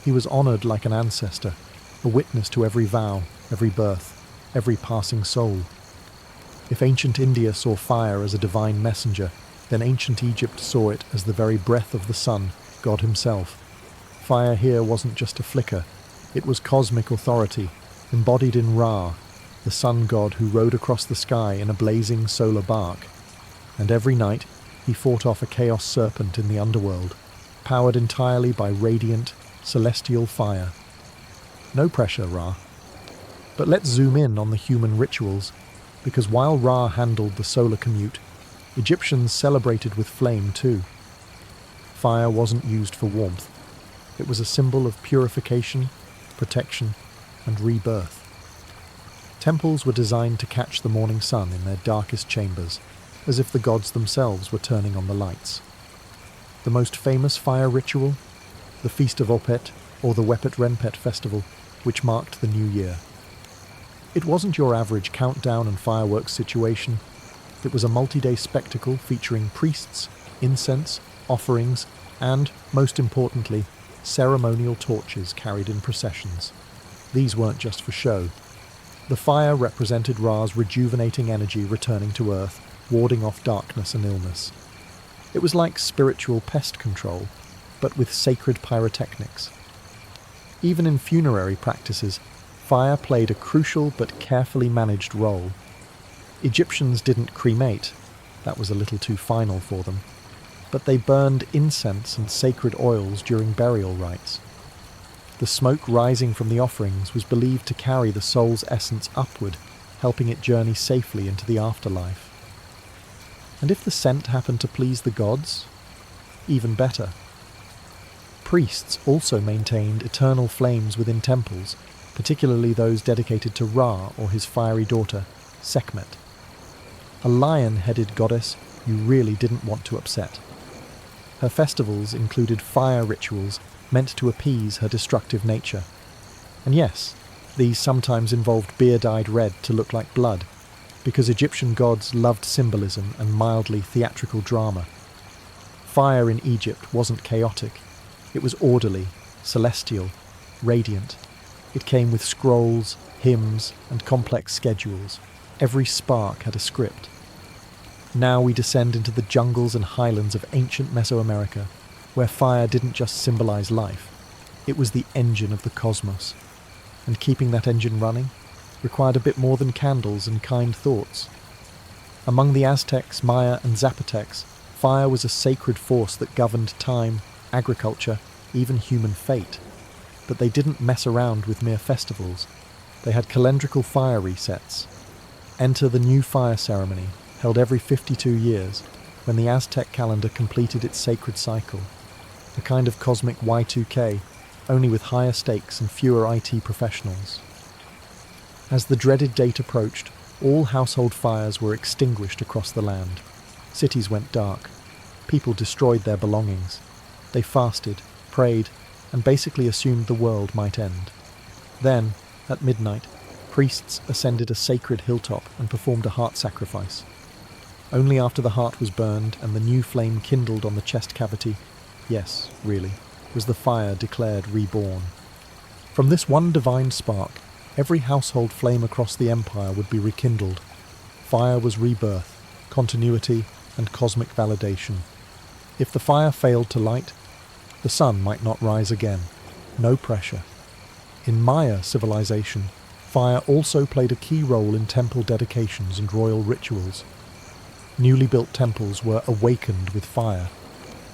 He was honoured like an ancestor, a witness to every vow, every birth, every passing soul. If ancient India saw fire as a divine messenger, then ancient Egypt saw it as the very breath of the sun, God himself. Fire here wasn't just a flicker, it was cosmic authority, embodied in Ra, the sun god who rode across the sky in a blazing solar bark. And every night, he fought off a chaos serpent in the underworld, powered entirely by radiant, celestial fire. No pressure, Ra. But let's zoom in on the human rituals, because while Ra handled the solar commute, Egyptians celebrated with flame too. Fire wasn't used for warmth. It was a symbol of purification, protection, and rebirth. Temples were designed to catch the morning sun in their darkest chambers, as if the gods themselves were turning on the lights. The most famous fire ritual? The Feast of Opet, or the Wepet Renpet festival, which marked the new year. It wasn't your average countdown and fireworks situation. It was a multi-day spectacle featuring priests, incense, offerings, and, most importantly, ceremonial torches carried in processions. These weren't just for show. The fire represented Ra's rejuvenating energy returning to Earth, warding off darkness and illness. It was like spiritual pest control, but with sacred pyrotechnics. Even in funerary practices, fire played a crucial but carefully managed role. Egyptians didn't cremate, that was a little too final for them, but they burned incense and sacred oils during burial rites. The smoke rising from the offerings was believed to carry the soul's essence upward, helping it journey safely into the afterlife. And if the scent happened to please the gods, even better. Priests also maintained eternal flames within temples, particularly those dedicated to Ra or his fiery daughter, Sekhmet. A lion-headed goddess you really didn't want to upset. Her festivals included fire rituals meant to appease her destructive nature. And yes, these sometimes involved beer dyed red to look like blood, because Egyptian gods loved symbolism and mildly theatrical drama. Fire in Egypt wasn't chaotic. It was orderly, celestial, radiant. It came with scrolls, hymns, and complex schedules. Every spark had a script. Now we descend into the jungles and highlands of ancient Mesoamerica, where fire didn't just symbolize life, it was the engine of the cosmos. And keeping that engine running required a bit more than candles and kind thoughts. Among the Aztecs, Maya, and Zapotecs, fire was a sacred force that governed time, agriculture, even human fate. But they didn't mess around with mere festivals. They had calendrical fire resets. Enter the new fire ceremony, held every 52 years, when the Aztec calendar completed its sacred cycle. A kind of cosmic Y2K, only with higher stakes and fewer IT professionals. As the dreaded date approached, all household fires were extinguished across the land. Cities went dark. People destroyed their belongings. They fasted, prayed, and basically assumed the world might end. Then, at midnight, priests ascended a sacred hilltop and performed a heart sacrifice. Only after the heart was burned and the new flame kindled on the chest cavity, yes, really, was the fire declared reborn. From this one divine spark, every household flame across the empire would be rekindled. Fire was rebirth, continuity, and cosmic validation. If the fire failed to light, the sun might not rise again. No pressure. In Maya civilization, fire also played a key role in temple dedications and royal rituals. Newly built temples were awakened with fire.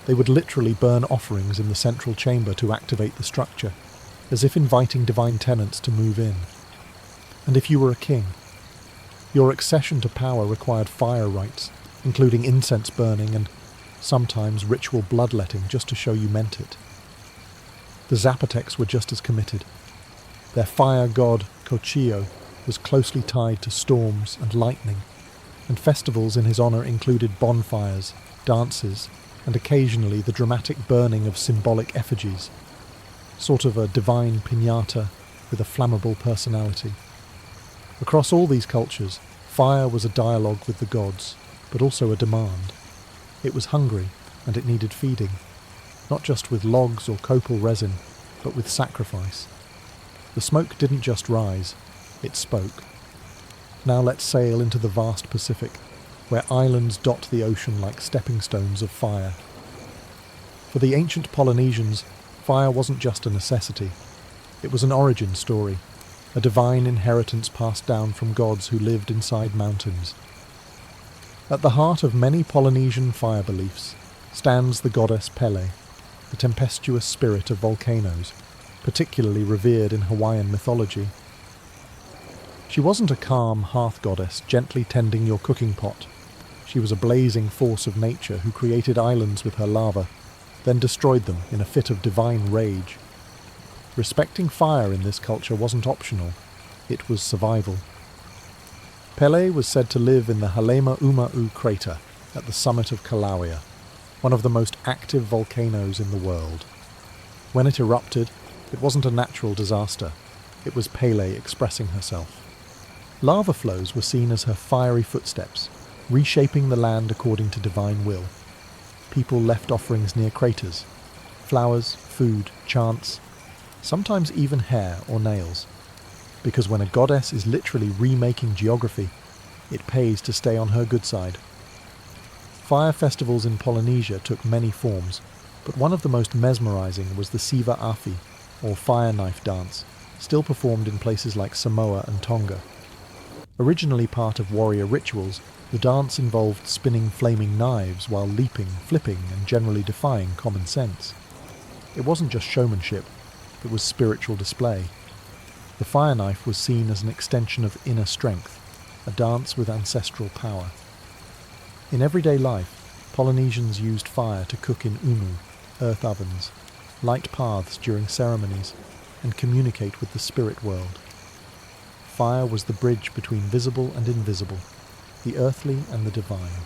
They would literally burn offerings in the central chamber to activate the structure, as if inviting divine tenants to move in. And if you were a king, your accession to power required fire rites, including incense burning and sometimes ritual bloodletting just to show you meant it. The Zapotecs were just as committed. Their fire god, Cochillo, was closely tied to storms and lightning, and festivals in his honor included bonfires, dances, and occasionally the dramatic burning of symbolic effigies, sort of a divine piñata with a flammable personality. Across all these cultures, fire was a dialogue with the gods, but also a demand. It was hungry, and it needed feeding, not just with logs or copal resin, but with sacrifice. The smoke didn't just rise, it spoke. Now let's sail into the vast Pacific, where islands dot the ocean like stepping stones of fire. For the ancient Polynesians, fire wasn't just a necessity. It was an origin story, a divine inheritance passed down from gods who lived inside mountains. At the heart of many Polynesian fire beliefs stands the goddess Pele, the tempestuous spirit of volcanoes, particularly revered in Hawaiian mythology. She wasn't a calm hearth goddess gently tending your cooking pot. She was a blazing force of nature who created islands with her lava, then destroyed them in a fit of divine rage. Respecting fire in this culture wasn't optional, it was survival. Pele was said to live in the Halema-Uma'u crater at the summit of Kilauea, one of the most active volcanoes in the world. When it erupted, it wasn't a natural disaster, it was Pele expressing herself. Lava flows were seen as her fiery footsteps, reshaping the land according to divine will. People left offerings near craters, flowers, food, chants, sometimes even hair or nails. Because when a goddess is literally remaking geography, it pays to stay on her good side. Fire festivals in Polynesia took many forms, but one of the most mesmerizing was the Siva Afi, or fire knife dance, still performed in places like Samoa and Tonga. Originally part of warrior rituals, the dance involved spinning flaming knives while leaping, flipping, and generally defying common sense. It wasn't just showmanship, it was spiritual display. The fire knife was seen as an extension of inner strength, a dance with ancestral power. In everyday life, Polynesians used fire to cook in umu, earth ovens, light paths during ceremonies, and communicate with the spirit world. Fire was the bridge between visible and invisible, the earthly and the divine.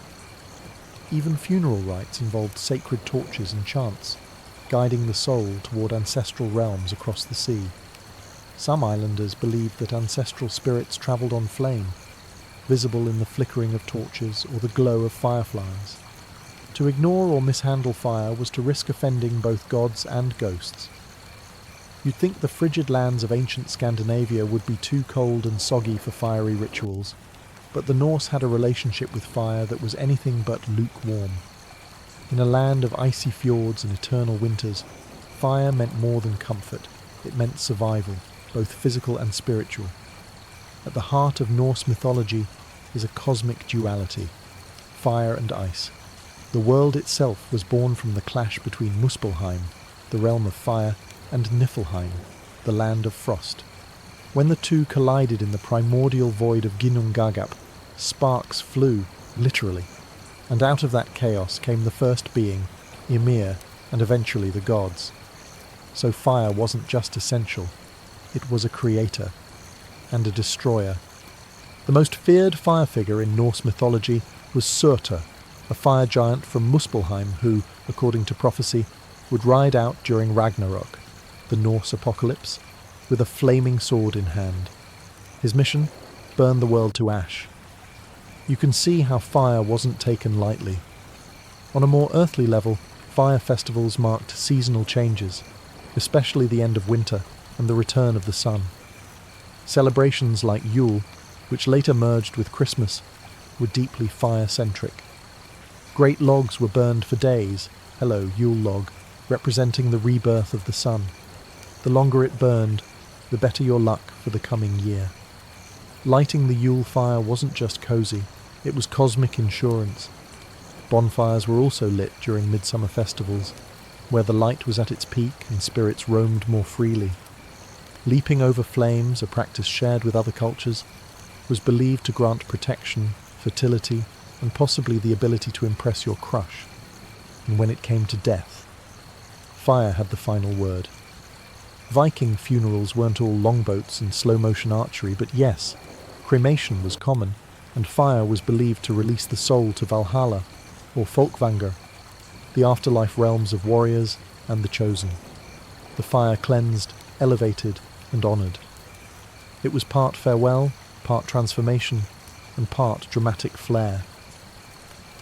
Even funeral rites involved sacred torches and chants, guiding the soul toward ancestral realms across the sea. Some islanders believed that ancestral spirits travelled on flame, visible in the flickering of torches or the glow of fireflies. To ignore or mishandle fire was to risk offending both gods and ghosts. You'd think the frigid lands of ancient Scandinavia would be too cold and soggy for fiery rituals, but the Norse had a relationship with fire that was anything but lukewarm. In a land of icy fjords and eternal winters, fire meant more than comfort. It meant survival, both physical and spiritual. At the heart of Norse mythology is a cosmic duality, fire and ice. The world itself was born from the clash between Muspelheim, the realm of fire, and Niflheim, the land of frost. When the two collided in the primordial void of Ginnungagap, sparks flew, literally, and out of that chaos came the first being, Ymir, and eventually the gods. So fire wasn't just essential, it was a creator and a destroyer. The most feared fire figure in Norse mythology was Surtur, a fire giant from Muspelheim who, according to prophecy, would ride out during Ragnarok, the Norse apocalypse, with a flaming sword in hand. His mission? Burn the world to ash. You can see how fire wasn't taken lightly. On a more earthly level, fire festivals marked seasonal changes, especially the end of winter and the return of the sun. Celebrations like Yule, which later merged with Christmas, were deeply fire-centric. Great logs were burned for days, hello, Yule log, representing the rebirth of the sun. The longer it burned, the better your luck for the coming year. Lighting the Yule fire wasn't just cosy, it was cosmic insurance. Bonfires were also lit during midsummer festivals, where the light was at its peak and spirits roamed more freely. Leaping over flames, a practice shared with other cultures, was believed to grant protection, fertility, and possibly the ability to impress your crush. And when it came to death, fire had the final word. Viking funerals weren't all longboats and slow-motion archery, but yes, cremation was common, and fire was believed to release the soul to Valhalla, or Folkvanger, the afterlife realms of warriors and the chosen. The fire cleansed, elevated, and honoured. It was part farewell, part transformation, and part dramatic flair.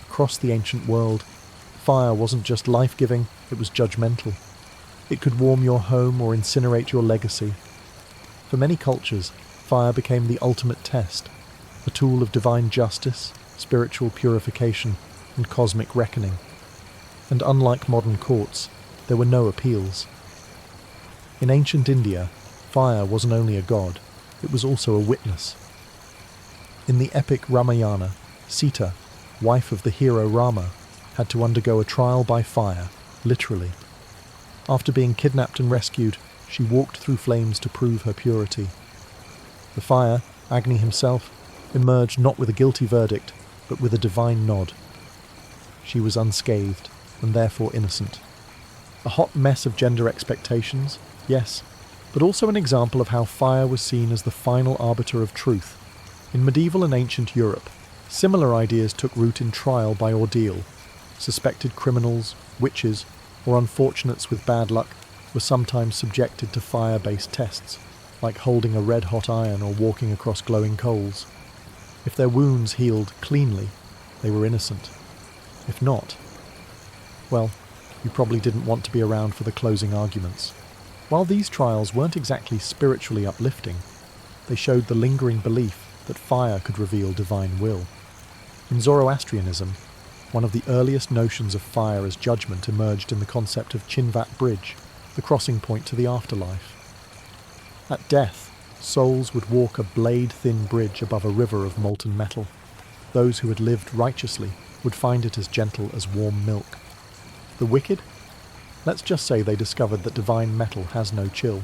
Across the ancient world, fire wasn't just life-giving, it was judgmental. It could warm your home or incinerate your legacy. For many cultures, fire became the ultimate test, a tool of divine justice, spiritual purification, and cosmic reckoning. And unlike modern courts, there were no appeals. In ancient India, fire wasn't only a god, it was also a witness. In the epic Ramayana, Sita, wife of the hero Rama, had to undergo a trial by fire, literally. After being kidnapped and rescued, she walked through flames to prove her purity. The fire, Agni himself, emerged not with a guilty verdict, but with a divine nod. She was unscathed, and therefore innocent. A hot mess of gender expectations, yes, but also an example of how fire was seen as the final arbiter of truth. In medieval and ancient Europe, similar ideas took root in trial by ordeal. Suspected criminals, witches, or unfortunates with bad luck were sometimes subjected to fire-based tests, like holding a red-hot iron or walking across glowing coals. If their wounds healed cleanly, they were innocent. If not, well, You probably didn't want to be around for the closing arguments. While these trials weren't exactly spiritually uplifting, they showed the lingering belief that fire could reveal divine will. In Zoroastrianism, one of the earliest notions of fire as judgment emerged in the concept of Chinvat Bridge, the crossing point to the afterlife. At death, souls would walk a blade-thin bridge above a river of molten metal. Those who had lived righteously would find it as gentle as warm milk. The wicked? Let's just say they discovered that divine metal has no chill.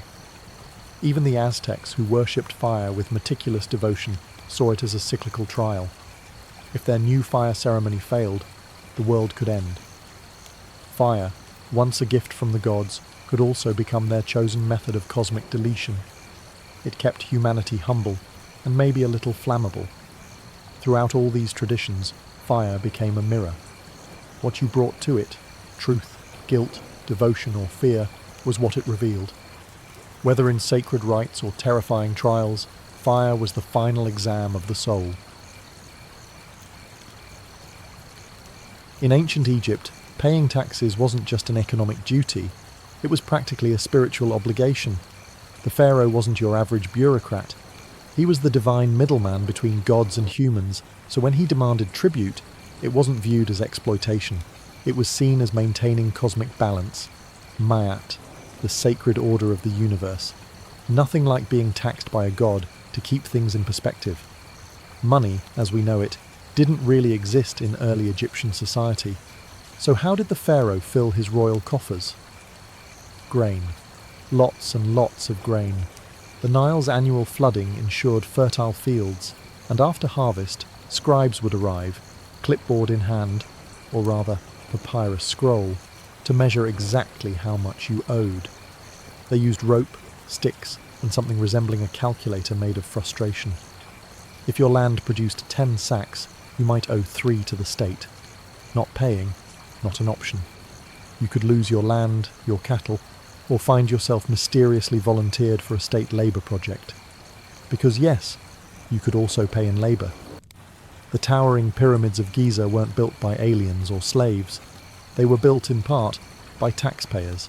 Even the Aztecs, who worshipped fire with meticulous devotion, saw it as a cyclical trial. If their new fire ceremony failed, the world could end. Fire, once a gift from the gods, could also become their chosen method of cosmic deletion. It kept humanity humble and maybe a little flammable. Throughout all these traditions, fire became a mirror. What you brought to it, truth, guilt, devotion or fear, was what it revealed. Whether in sacred rites or terrifying trials, fire was the final exam of the soul. In ancient Egypt, paying taxes wasn't just an economic duty, it was practically a spiritual obligation. The pharaoh wasn't your average bureaucrat. He was the divine middleman between gods and humans, so when he demanded tribute, it wasn't viewed as exploitation. It was seen as maintaining cosmic balance. Ma'at, the sacred order of the universe. Nothing like being taxed by a god to keep things in perspective. Money, as we know it, didn't really exist in early Egyptian society. So how did the pharaoh fill his royal coffers? Grain. Lots and lots of grain. The Nile's annual flooding ensured fertile fields, and after harvest, scribes would arrive, clipboard in hand, or rather, papyrus scroll, to measure exactly how much you owed. They used rope, sticks, and something resembling a calculator made of frustration. If your land produced 10 sacks, you might owe 3 to the state. Not paying, not an option. You could lose your land, your cattle, or find yourself mysteriously volunteered for a state labour project. Because yes, you could also pay in labour. The towering pyramids of Giza weren't built by aliens or slaves. They were built in part by taxpayers.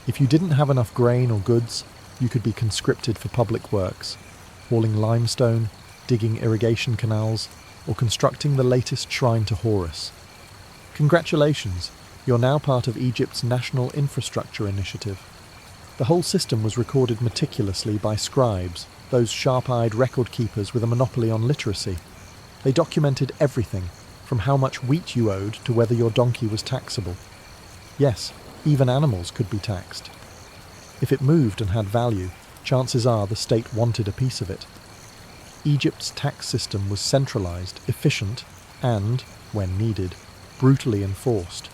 If you didn't have enough grain or goods, you could be conscripted for public works, hauling limestone, digging irrigation canals, or constructing the latest shrine to Horus. Congratulations, you're now part of Egypt's National Infrastructure Initiative. The whole system was recorded meticulously by scribes, those sharp-eyed record keepers with a monopoly on literacy. They documented everything, from how much wheat you owed to whether your donkey was taxable. Yes, even animals could be taxed. If it moved and had value, chances are the state wanted a piece of it. Egypt's tax system was centralized, efficient, and, when needed, brutally enforced.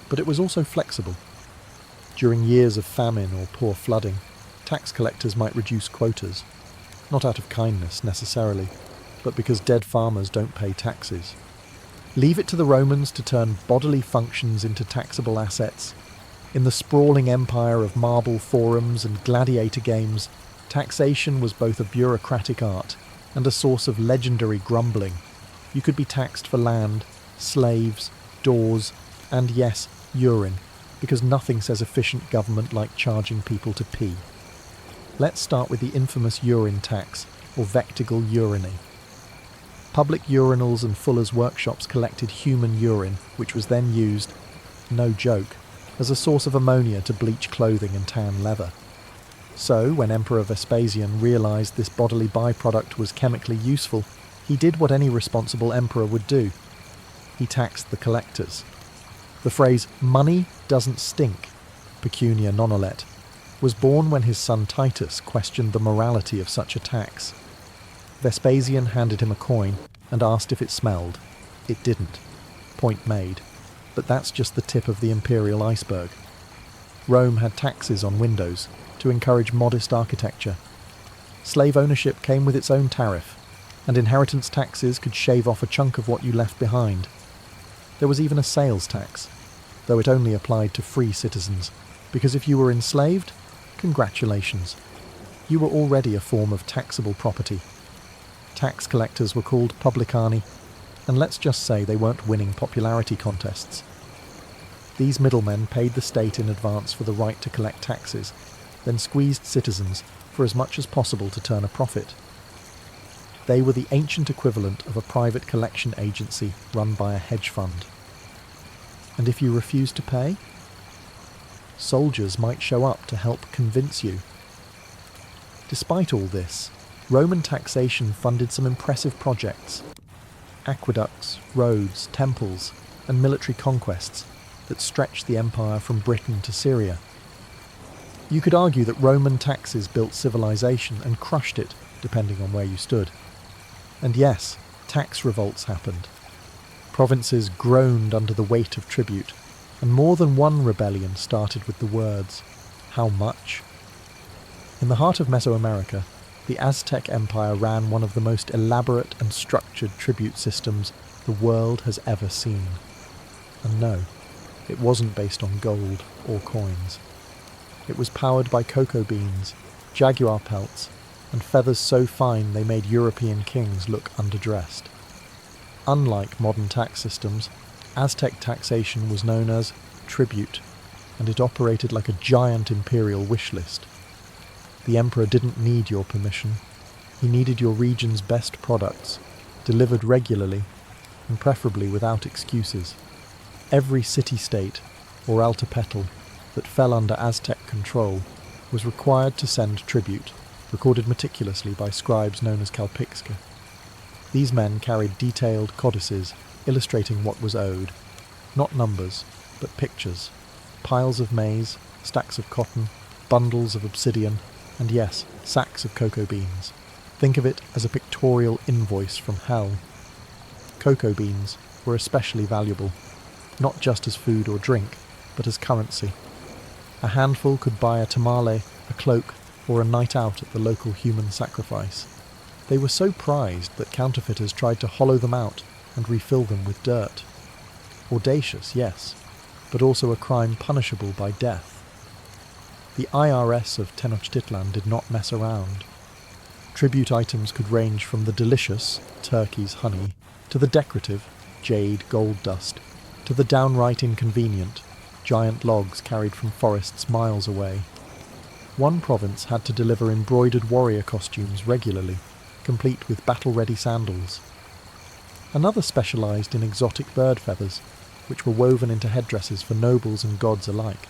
But it was also flexible. During years of famine or poor flooding, tax collectors might reduce quotas, not out of kindness necessarily, but because dead farmers don't pay taxes. Leave it to the Romans to turn bodily functions into taxable assets. In the sprawling empire of marble forums and gladiator games, taxation was both a bureaucratic art and a source of legendary grumbling. You could be taxed for land, slaves, doors, and yes, urine, because nothing says efficient government like charging people to pee. Let's start with the infamous urine tax, or vectigal uriny. Public urinals and fullers' workshops collected human urine, which was then used, no joke, as a source of ammonia to bleach clothing and tan leather. So, when Emperor Vespasian realised this bodily byproduct was chemically useful, he did what any responsible emperor would do. He taxed the collectors. The phrase, "money doesn't stink," pecunia non olet, was born when his son Titus questioned the morality of such a tax. Vespasian handed him a coin and asked if it smelled. It didn't. Point made. But that's just the tip of the imperial iceberg. Rome had taxes on windows to encourage modest architecture. Slave ownership came with its own tariff, and inheritance taxes could shave off a chunk of what you left behind. There was even a sales tax, though it only applied to free citizens, because if you were enslaved, congratulations. You were already a form of taxable property. Tax collectors were called publicani, and let's just say they weren't winning popularity contests. These middlemen paid the state in advance for the right to collect taxes, then squeezed citizens for as much as possible to turn a profit. They were the ancient equivalent of a private collection agency run by a hedge fund. And if you refused to pay, soldiers might show up to help convince you. Despite all this, Roman taxation funded some impressive projects: aqueducts, roads, temples, and military conquests that stretched the empire from Britain to Syria. You could argue that Roman taxes built civilization and crushed it, depending on where you stood. And yes, tax revolts happened. Provinces groaned under the weight of tribute, and more than one rebellion started with the words, "How much?" In the heart of Mesoamerica, the Aztec Empire ran one of the most elaborate and structured tribute systems the world has ever seen. And no, it wasn't based on gold or coins. It was powered by cocoa beans, jaguar pelts, and feathers so fine they made European kings look underdressed. Unlike modern tax systems, Aztec taxation was known as tribute, and it operated like a giant imperial wish list. The emperor didn't need your permission. He needed your region's best products, delivered regularly, and preferably without excuses. Every city-state, or altopetal, that fell under Aztec control was required to send tribute, recorded meticulously by scribes known as calpixca. These men carried detailed codices illustrating what was owed, not numbers, but pictures, piles of maize, stacks of cotton, bundles of obsidian, and yes, sacks of cocoa beans. Think of it as a pictorial invoice from hell. Cocoa beans were especially valuable, not just as food or drink, but as currency. A handful could buy a tamale, a cloak, or a night out at the local human sacrifice. They were so prized that counterfeiters tried to hollow them out and refill them with dirt. Audacious, yes, but also a crime punishable by death. The IRS of Tenochtitlan did not mess around. Tribute items could range from the delicious, turkey's honey, to the decorative, jade gold dust, to the downright inconvenient, giant logs carried from forests miles away. One province had to deliver embroidered warrior costumes regularly, complete with battle-ready sandals. Another specialised in exotic bird feathers, which were woven into headdresses for nobles and gods alike.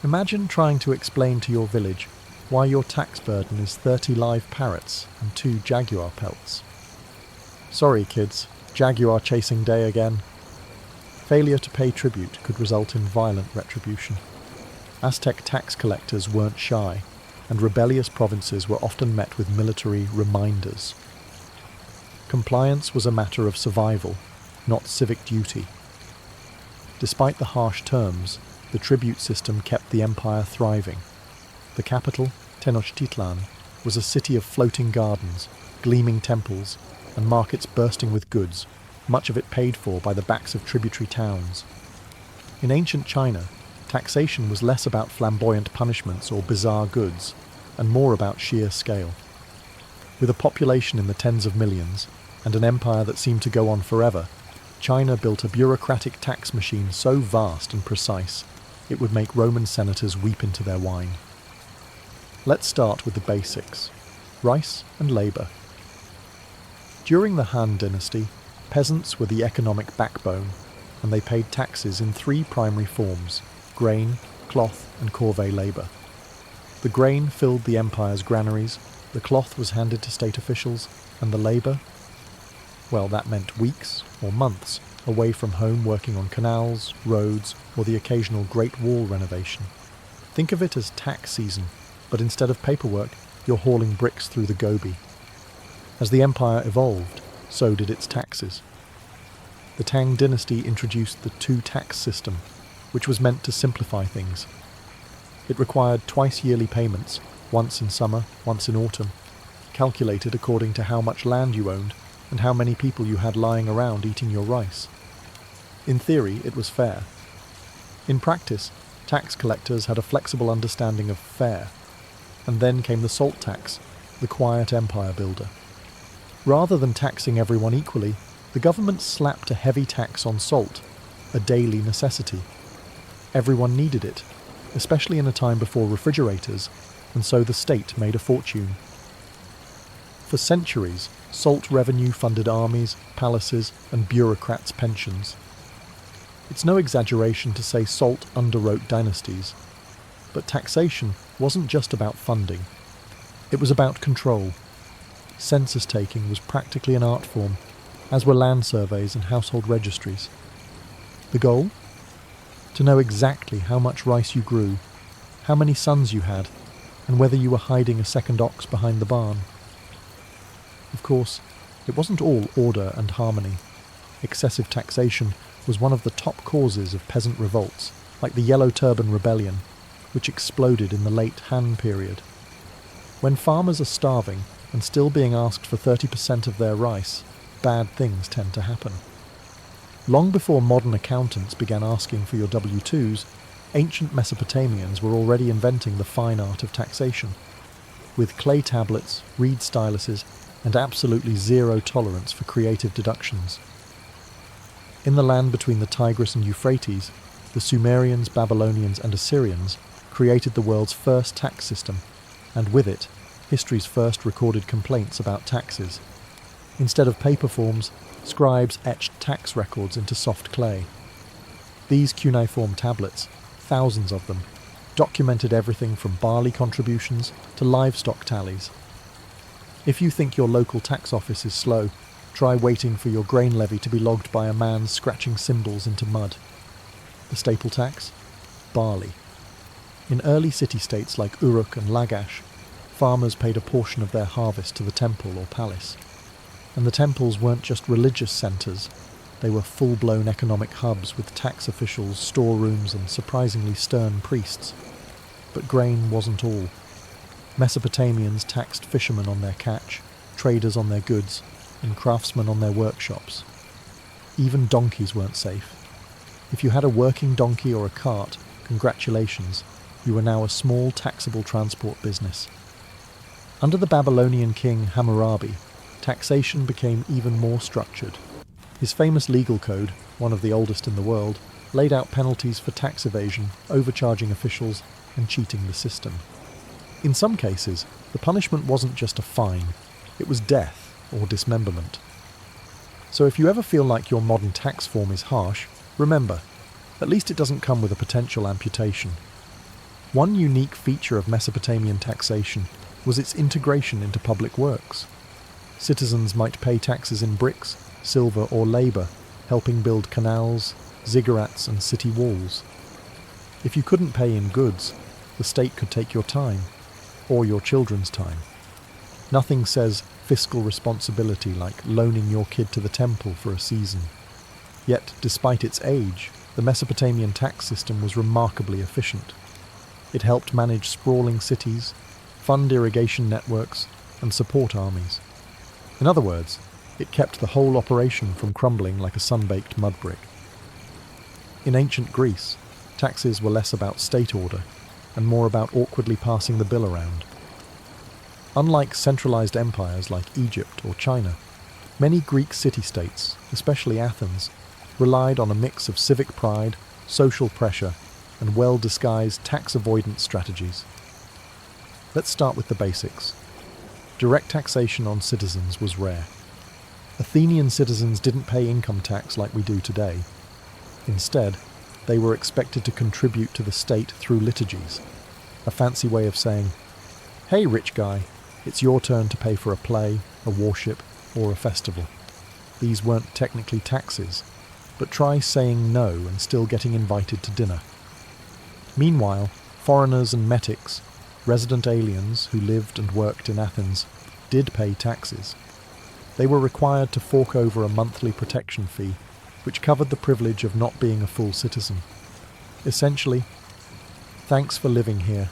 Imagine trying to explain to your village why your tax burden is 30 live parrots and 2 jaguar pelts. Sorry kids, jaguar chasing day again. Failure to pay tribute could result in violent retribution. Aztec tax collectors weren't shy, and rebellious provinces were often met with military reminders. Compliance was a matter of survival, not civic duty. Despite the harsh terms, the tribute system kept the empire thriving. The capital, Tenochtitlan, was a city of floating gardens, gleaming temples, and markets bursting with goods, much of it paid for by the backs of tributary towns. In ancient China, taxation was less about flamboyant punishments or bizarre goods, and more about sheer scale. With a population in the tens of millions, and an empire that seemed to go on forever, China built a bureaucratic tax machine so vast and precise, it would make Roman senators weep into their wine. Let's start with the basics: rice and labour. During the Han Dynasty, peasants were the economic backbone, and they paid taxes in 3 primary forms: grain, cloth, and corvée labour. The grain filled the empire's granaries, the cloth was handed to state officials, and the labour? Well, that meant weeks or months away from home working on canals, roads, or the occasional Great Wall renovation. Think of it as tax season, but instead of paperwork, you're hauling bricks through the Gobi. As the empire evolved, so did its taxes. The Tang dynasty introduced the two-tax system, which was meant to simplify things. It required twice-yearly payments, once in summer, once in autumn, calculated according to how much land you owned and how many people you had lying around eating your rice. In theory, it was fair. In practice, tax collectors had a flexible understanding of fair, and then came the salt tax, the quiet empire builder. Rather than taxing everyone equally, the government slapped a heavy tax on salt, a daily necessity. Everyone needed it, especially in a time before refrigerators, and so the state made a fortune. For centuries, salt revenue funded armies, palaces, and bureaucrats' pensions. It's no exaggeration to say salt underwrote dynasties. But taxation wasn't just about funding. It was about control. Census taking was practically an art form, as were land surveys and household registries. The goal? To know exactly how much rice you grew, how many sons you had, and whether you were hiding a second ox behind the barn. Of course, it wasn't all order and harmony. Excessive taxation was one of the top causes of peasant revolts, like the Yellow Turban Rebellion, which exploded in the late Han period. When farmers are starving and still being asked for 30% of their rice, bad things tend to happen. Long before modern accountants began asking for your W-2s, ancient Mesopotamians were already inventing the fine art of taxation. With clay tablets, reed styluses, and absolutely zero tolerance for creative deductions. In the land between the Tigris and Euphrates, the Sumerians, Babylonians, and Assyrians created the world's first tax system, and with it, history's first recorded complaints about taxes. Instead of paper forms, scribes etched tax records into soft clay. These cuneiform tablets, thousands of them, documented everything from barley contributions to livestock tallies. If you think your local tax office is slow, try waiting for your grain levy to be logged by a man scratching symbols into mud. The staple tax? Barley. In early city-states like Uruk and Lagash, farmers paid a portion of their harvest to the temple or palace. And the temples weren't just religious centres, they were full-blown economic hubs with tax officials, storerooms, and surprisingly stern priests. But grain wasn't all. Mesopotamians taxed fishermen on their catch, traders on their goods, and craftsmen on their workshops. Even donkeys weren't safe. If you had a working donkey or a cart, congratulations, you were now a small taxable transport business. Under the Babylonian king Hammurabi, taxation became even more structured. His famous legal code, one of the oldest in the world, laid out penalties for tax evasion, overcharging officials, and cheating the system. In some cases, the punishment wasn't just a fine, it was death or dismemberment. So if you ever feel like your modern tax form is harsh, remember, at least it doesn't come with a potential amputation. One unique feature of Mesopotamian taxation was its integration into public works. Citizens might pay taxes in bricks, silver, or labour, helping build canals, ziggurats, and city walls. If you couldn't pay in goods, the state could take your time, or your children's time. Nothing says fiscal responsibility like loaning your kid to the temple for a season. Yet, despite its age, the Mesopotamian tax system was remarkably efficient. It helped manage sprawling cities, fund irrigation networks, and support armies. In other words, it kept the whole operation from crumbling like a sun-baked mud brick. In ancient Greece, taxes were less about state order and more about awkwardly passing the bill around. Unlike centralized empires like Egypt or China, many Greek city-states, especially Athens, relied on a mix of civic pride, social pressure, and well-disguised tax avoidance strategies. Let's start with the basics. Direct taxation on citizens was rare. Athenian citizens didn't pay income tax like we do today. Instead, they were expected to contribute to the state through liturgies, a fancy way of saying, "Hey, rich guy, it's your turn to pay for a play, a worship, or a festival." These weren't technically taxes, but try saying no and still getting invited to dinner. Meanwhile, foreigners and metics, resident aliens who lived and worked in Athens, did pay taxes. They were required to fork over a monthly protection fee, which covered the privilege of not being a full citizen. Essentially, thanks for living here,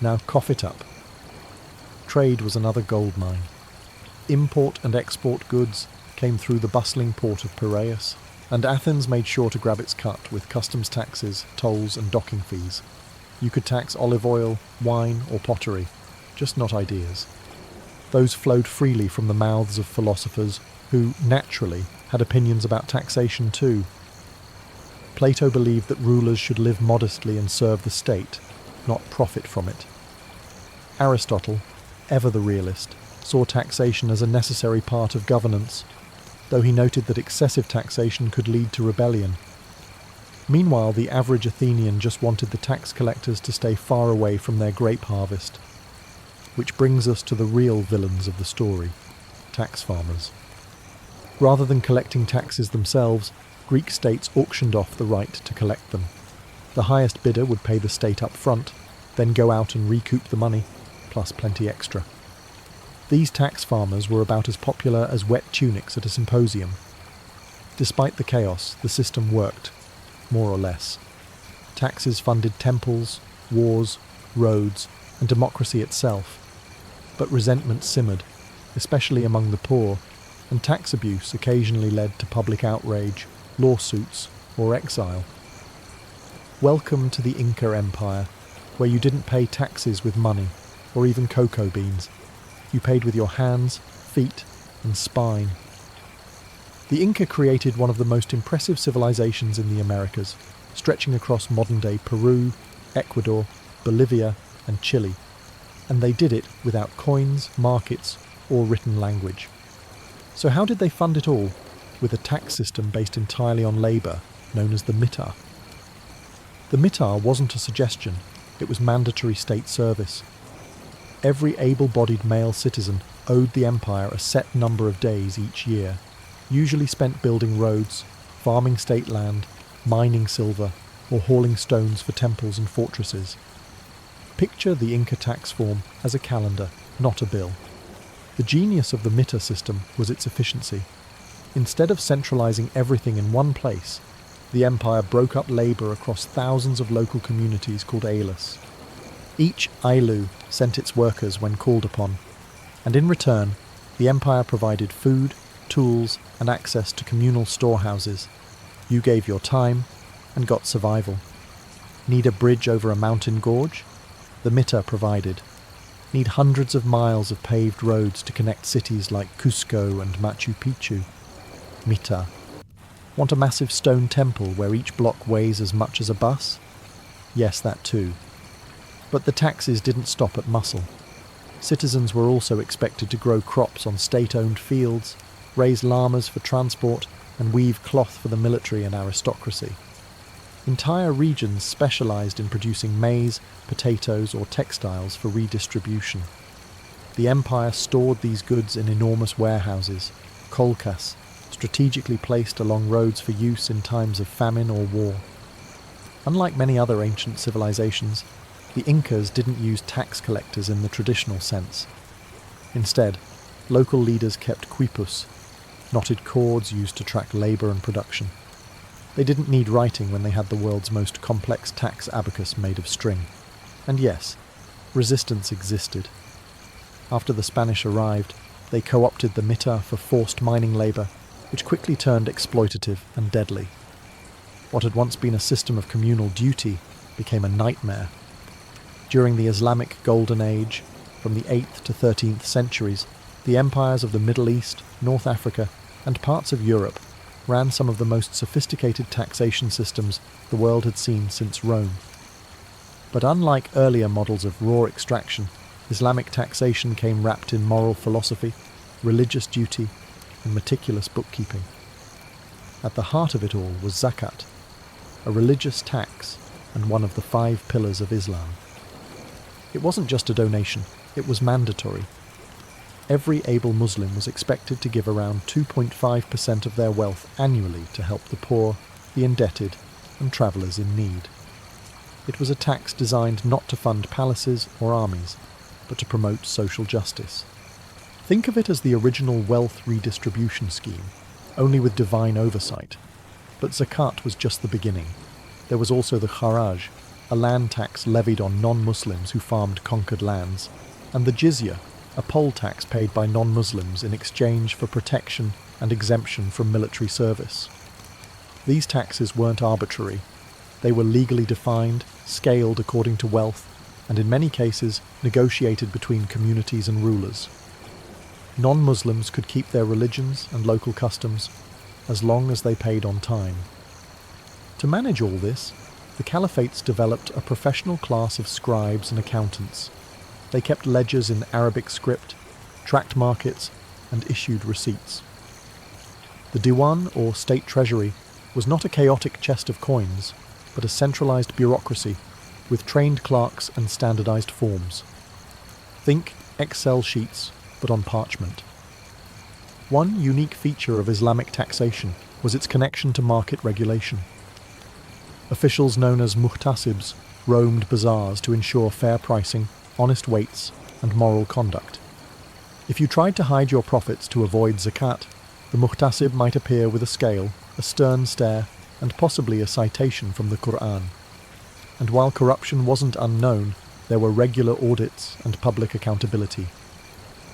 now cough it up. Trade was another goldmine. Import and export goods came through the bustling port of Piraeus, and Athens made sure to grab its cut with customs taxes, tolls, and docking fees. You could tax olive oil, wine, or pottery, just not ideas. Those flowed freely from the mouths of philosophers who, naturally, had opinions about taxation too. Plato believed that rulers should live modestly and serve the state, not profit from it. Aristotle, ever the realist, saw taxation as a necessary part of governance, though he noted that excessive taxation could lead to rebellion. Meanwhile, the average Athenian just wanted the tax collectors to stay far away from their grape harvest. Which brings us to the real villains of the story, tax farmers. Rather than collecting taxes themselves, Greek states auctioned off the right to collect them. The highest bidder would pay the state up front, then go out and recoup the money, plus plenty extra. These tax farmers were about as popular as wet tunics at a symposium. Despite the chaos, the system worked, more or less. Taxes funded temples, wars, roads, and democracy itself. But resentment simmered, especially among the poor, and tax abuse occasionally led to public outrage, lawsuits, or exile. Welcome to the Inca Empire, where you didn't pay taxes with money, or even cocoa beans. You paid with your hands, feet, and spine. The Inca created one of the most impressive civilizations in the Americas, stretching across modern-day Peru, Ecuador, Bolivia, and Chile. And they did it without coins, markets, or written language. So how did they fund it all? With a tax system based entirely on labour, known as the mitar. The mitar wasn't a suggestion, it was mandatory state service. Every able-bodied male citizen owed the empire a set number of days each year, usually spent building roads, farming state land, mining silver, or hauling stones for temples and fortresses. Picture the Inca tax form as a calendar, not a bill. The genius of the mitar system was its efficiency. Instead of centralizing everything in one place, the empire broke up labor across thousands of local communities called ailis. Each ailu sent its workers when called upon, and in return, the empire provided food, tools, and access to communal storehouses. You gave your time and got survival. Need a bridge over a mountain gorge? The mitar provided. Need hundreds of miles of paved roads to connect cities like Cusco and Machu Picchu? Mitar. Want a massive stone temple where each block weighs as much as a bus? Yes, that too. But the taxes didn't stop at muscle. Citizens were also expected to grow crops on state-owned fields, raise llamas for transport, and weave cloth for the military and aristocracy. Entire regions specialized in producing maize, potatoes, or textiles for redistribution. The empire stored these goods in enormous warehouses, kolkas, strategically placed along roads for use in times of famine or war. Unlike many other ancient civilizations, the Incas didn't use tax collectors in the traditional sense. Instead, local leaders kept quipus, knotted cords used to track labor and production. They didn't need writing when they had the world's most complex tax abacus made of string. And yes, resistance existed. After the Spanish arrived, they co-opted the mitar for forced mining labor, which quickly turned exploitative and deadly. What had once been a system of communal duty became a nightmare. During the Islamic Golden Age, from the 8th to 13th centuries, the empires of the Middle East, North Africa, and parts of Europe ran some of the most sophisticated taxation systems the world had seen since Rome. But unlike earlier models of raw extraction, Islamic taxation came wrapped in moral philosophy, religious duty, and meticulous bookkeeping. At the heart of it all was zakat, a religious tax and one of the 5 pillars of Islam. It wasn't just a donation, it was mandatory. Every able Muslim was expected to give around 2.5% of their wealth annually to help the poor, the indebted, and travellers in need. It was a tax designed not to fund palaces or armies, but to promote social justice. Think of it as the original wealth redistribution scheme, only with divine oversight. But zakat was just the beginning. There was also the kharaj, a land tax levied on non-Muslims who farmed conquered lands, and the jizya, a poll tax paid by non-Muslims in exchange for protection and exemption from military service. These taxes weren't arbitrary. They were legally defined, scaled according to wealth, and in many cases negotiated between communities and rulers. Non-Muslims could keep their religions and local customs as long as they paid on time. To manage all this, the caliphates developed a professional class of scribes and accountants. They kept ledgers in Arabic script, tracked markets, and issued receipts. The diwan, or state treasury, was not a chaotic chest of coins, but a centralized bureaucracy with trained clerks and standardized forms. Think Excel sheets, but on parchment. One unique feature of Islamic taxation was its connection to market regulation. Officials known as muhtasibs roamed bazaars to ensure fair pricing, honest weights, and moral conduct. If you tried to hide your profits to avoid zakat, the muhtasib might appear with a scale, a stern stare, and possibly a citation from the Quran. And while corruption wasn't unknown, there were regular audits and public accountability.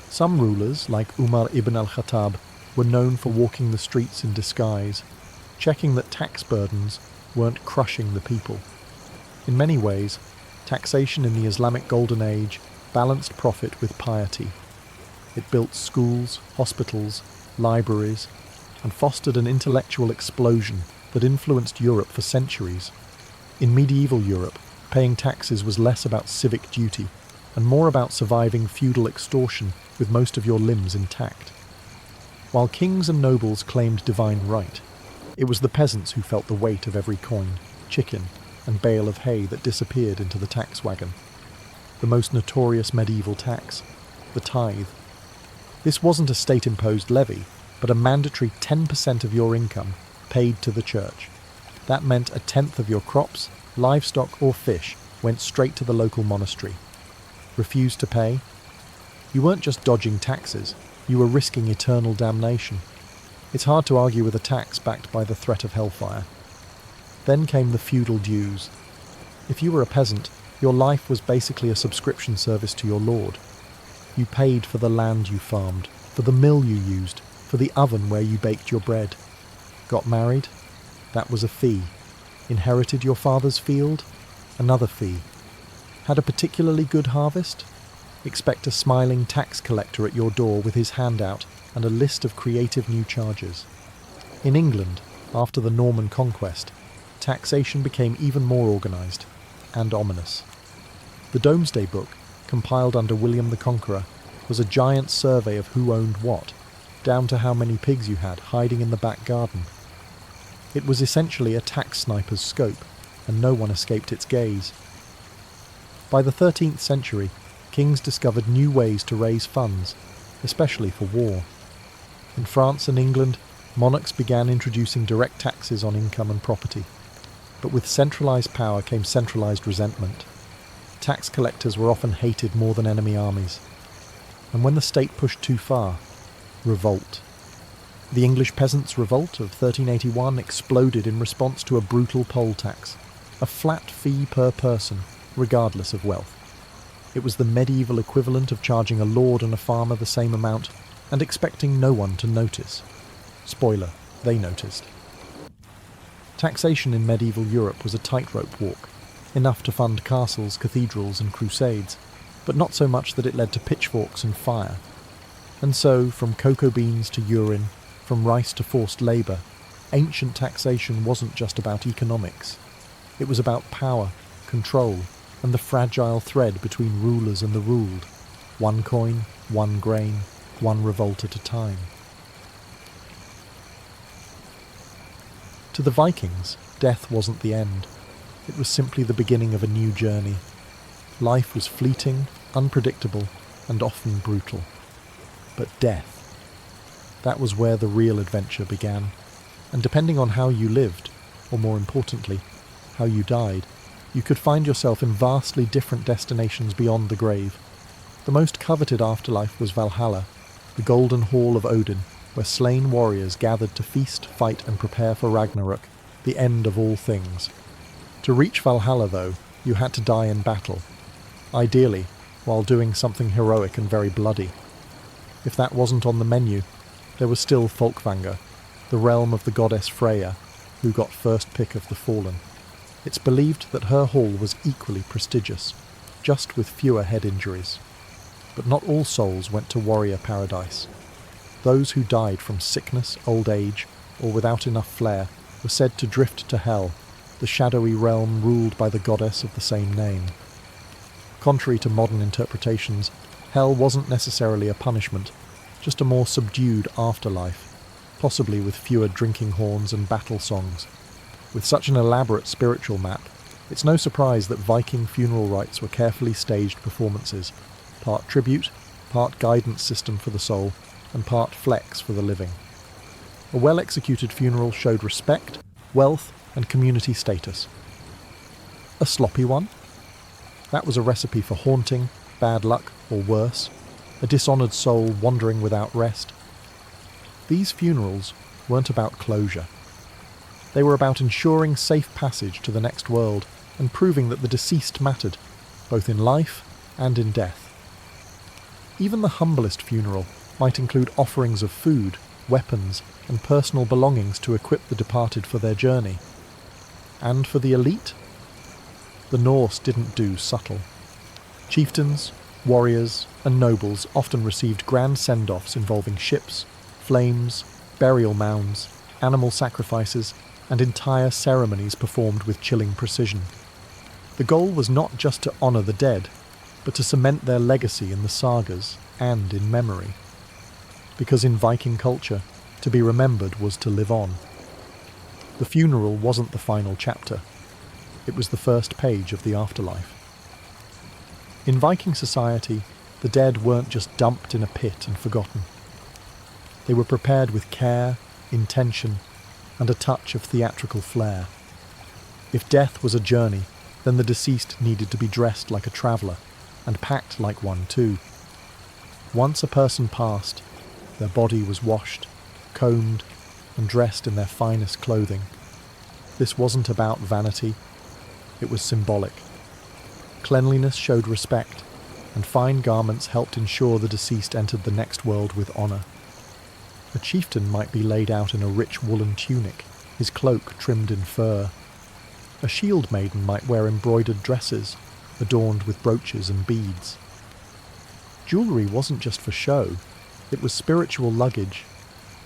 Some rulers, like Umar ibn al-Khattab, were known for walking the streets in disguise, checking that tax burdens weren't crushing the people. In many ways, taxation in the Islamic Golden Age balanced profit with piety. It built schools, hospitals, libraries, and fostered an intellectual explosion that influenced Europe for centuries. In medieval Europe, paying taxes was less about civic duty and more about surviving feudal extortion with most of your limbs intact. While kings and nobles claimed divine right, it was the peasants who felt the weight of every coin, chicken, and bale of hay that disappeared into the tax wagon. The most notorious medieval tax, the tithe. This wasn't a state-imposed levy, but a mandatory 10% of your income paid to the church. That meant a tenth of your crops, livestock or fish went straight to the local monastery. Refused to pay? You weren't just dodging taxes, you were risking eternal damnation. It's hard to argue with a tax backed by the threat of hellfire. Then came the feudal dues. If you were a peasant, your life was basically a subscription service to your lord. You paid for the land you farmed, for the mill you used, for the oven where you baked your bread. Got married? That was a fee. Inherited your father's field? Another fee. Had a particularly good harvest? Expect a smiling tax collector at your door with his hand out and a list of creative new charges. In England, after the Norman conquest, taxation became even more organised and ominous. The Domesday Book, compiled under William the Conqueror, was a giant survey of who owned what, down to how many pigs you had hiding in the back garden. It was essentially a tax sniper's scope, and no one escaped its gaze. By the 13th century, kings discovered new ways to raise funds, especially for war. In France and England, monarchs began introducing direct taxes on income and property. But with centralised power came centralised resentment. Tax collectors were often hated more than enemy armies. And when the state pushed too far, revolt. The English peasants' revolt of 1381 exploded in response to a brutal poll tax, a flat fee per person, regardless of wealth. It was the medieval equivalent of charging a lord and a farmer the same amount and expecting no one to notice. Spoiler, they noticed. Taxation in medieval Europe was a tightrope walk, enough to fund castles, cathedrals, and crusades, but not so much that it led to pitchforks and fire. And so, from cocoa beans to urine, from rice to forced labour, ancient taxation wasn't just about economics. It was about power, control, and the fragile thread between rulers and the ruled. One coin, one grain, one revolt at a time. To the Vikings, death wasn't the end. It was simply the beginning of a new journey. Life was fleeting, unpredictable, and often brutal. But death, that was where the real adventure began. And depending on how you lived, or more importantly, how you died, you could find yourself in vastly different destinations beyond the grave. The most coveted afterlife was Valhalla, the golden hall of Odin, where slain warriors gathered to feast, fight, and prepare for Ragnarok, the end of all things. To reach Valhalla, though, you had to die in battle, ideally, while doing something heroic and very bloody. If that wasn't on the menu, there was still Folkvanga, the realm of the goddess Freya, who got first pick of the fallen. It's believed that her hall was equally prestigious, just with fewer head injuries. But not all souls went to warrior paradise. Those who died from sickness, old age, or without enough flair were said to drift to hell, the shadowy realm ruled by the goddess of the same name. Contrary to modern interpretations, hell wasn't necessarily a punishment, just a more subdued afterlife, possibly with fewer drinking horns and battle songs. With such an elaborate spiritual map, it's no surprise that Viking funeral rites were carefully staged performances, part tribute, part guidance system for the soul, and part flex for the living. A well-executed funeral showed respect, wealth, and community status. A sloppy one? That was a recipe for haunting, bad luck, or worse, a dishonoured soul wandering without rest. These funerals weren't about closure. They were about ensuring safe passage to the next world and proving that the deceased mattered, both in life and in death. Even the humblest funeral might include offerings of food, weapons, and personal belongings to equip the departed for their journey. And for the elite? The Norse didn't do subtle. Chieftains, warriors, and nobles often received grand send-offs involving ships, flames, burial mounds, animal sacrifices, and entire ceremonies performed with chilling precision. The goal was not just to honour the dead, but to cement their legacy in the sagas and in memory. Because in Viking culture, to be remembered was to live on. The funeral wasn't the final chapter. It was the first page of the afterlife. In Viking society, the dead weren't just dumped in a pit and forgotten. They were prepared with care, intention, and a touch of theatrical flair. If death was a journey, then the deceased needed to be dressed like a traveller, and packed like one too. Once a person passed, their body was washed, combed, and dressed in their finest clothing. This wasn't about vanity, it was symbolic. Cleanliness showed respect, and fine garments helped ensure the deceased entered the next world with honour. A chieftain might be laid out in a rich woolen tunic, his cloak trimmed in fur. A shield maiden might wear embroidered dresses, adorned with brooches and beads. Jewellery wasn't just for show, it was spiritual luggage.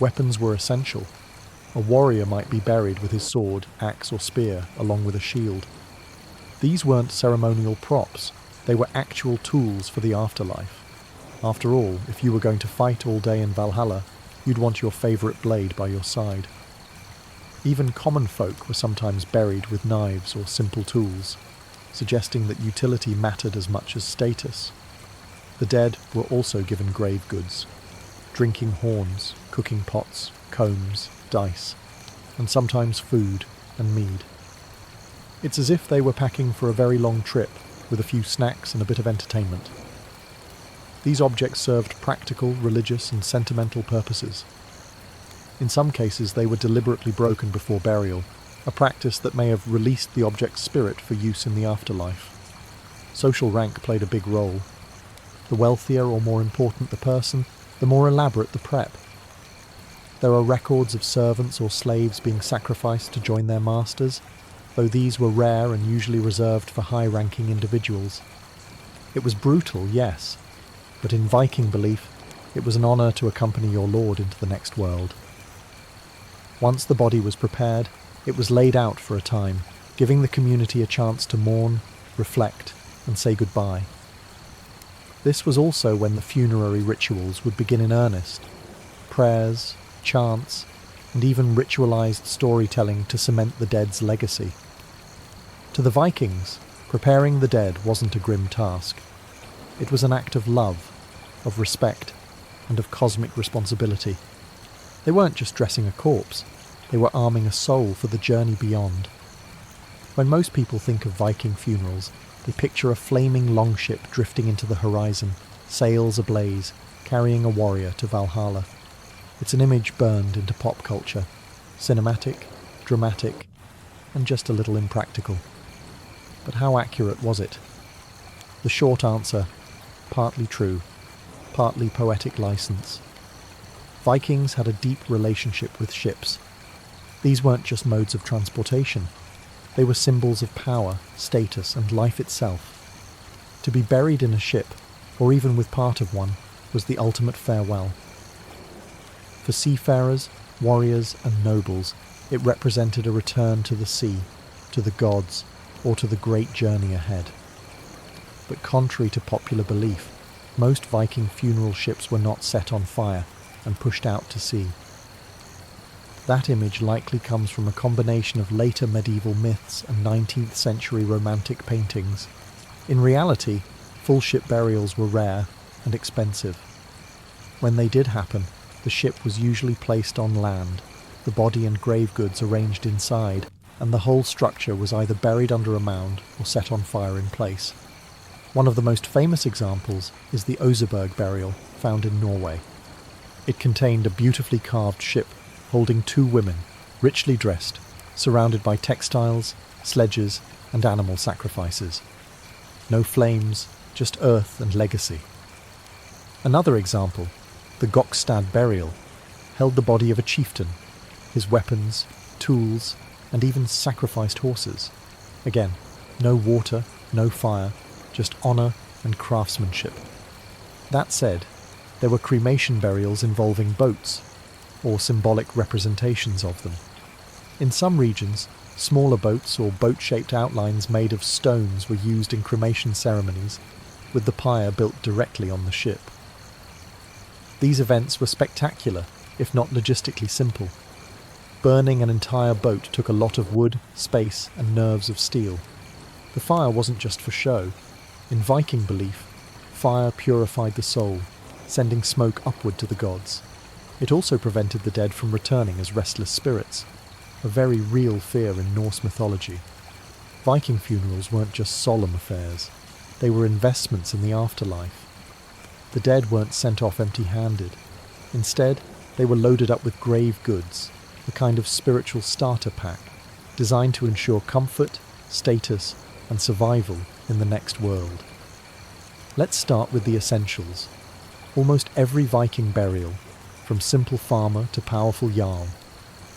Weapons were essential. A warrior might be buried with his sword, axe or spear, along with a shield. These weren't ceremonial props, they were actual tools for the afterlife. After all, if you were going to fight all day in Valhalla, you'd want your favourite blade by your side. Even common folk were sometimes buried with knives or simple tools, suggesting that utility mattered as much as status. The dead were also given grave goods: drinking horns, cooking pots, combs, dice, and sometimes food and mead. It's as if they were packing for a very long trip, with a few snacks and a bit of entertainment. These objects served practical, religious, and sentimental purposes. In some cases, they were deliberately broken before burial, a practice that may have released the object's spirit for use in the afterlife. Social rank played a big role. The wealthier or more important the person, the more elaborate the prep. There are records of servants or slaves being sacrificed to join their masters, though these were rare and usually reserved for high-ranking individuals. It was brutal, yes, but in Viking belief, it was an honour to accompany your lord into the next world. Once the body was prepared, it was laid out for a time, giving the community a chance to mourn, reflect, and say goodbye. This was also when the funerary rituals would begin in earnest. Prayers, chants, and even ritualised storytelling to cement the dead's legacy. To the Vikings, preparing the dead wasn't a grim task. It was an act of love, of respect, and of cosmic responsibility. They weren't just dressing a corpse, they were arming a soul for the journey beyond. When most people think of Viking funerals, they picture a flaming longship drifting into the horizon, sails ablaze, carrying a warrior to Valhalla. It's an image burned into pop culture, cinematic, dramatic, and just a little impractical. But how accurate was it? The short answer: partly true, partly poetic license. Vikings had a deep relationship with ships. These weren't just modes of transportation. They were symbols of power, status, and life itself. To be buried in a ship, or even with part of one, was the ultimate farewell. For seafarers, warriors, and nobles, it represented a return to the sea, to the gods, or to the great journey ahead. But contrary to popular belief, most Viking funeral ships were not set on fire and pushed out to sea. That image likely comes from a combination of later medieval myths and 19th century romantic paintings. In reality, full ship burials were rare and expensive. When they did happen, the ship was usually placed on land, the body and grave goods arranged inside, and the whole structure was either buried under a mound or set on fire in place. One of the most famous examples is the Oseberg burial found in Norway. It contained a beautifully carved ship holding two women, richly dressed, surrounded by textiles, sledges, and animal sacrifices. No flames, just earth and legacy. Another example, the Gokstad burial, held the body of a chieftain, his weapons, tools, and even sacrificed horses. Again, no water, no fire, just honour and craftsmanship. That said, there were cremation burials involving boats, or symbolic representations of them. In some regions, smaller boats or boat-shaped outlines made of stones were used in cremation ceremonies, with the pyre built directly on the ship. These events were spectacular, if not logistically simple. Burning an entire boat took a lot of wood, space, and nerves of steel. The fire wasn't just for show. In Viking belief, fire purified the soul, sending smoke upward to the gods. It also prevented the dead from returning as restless spirits, a very real fear in Norse mythology. Viking funerals weren't just solemn affairs, they were investments in the afterlife. The dead weren't sent off empty-handed. Instead, they were loaded up with grave goods, a kind of spiritual starter pack, designed to ensure comfort, status, and survival in the next world. Let's start with the essentials. Almost every Viking burial, from simple farmer to powerful jarl,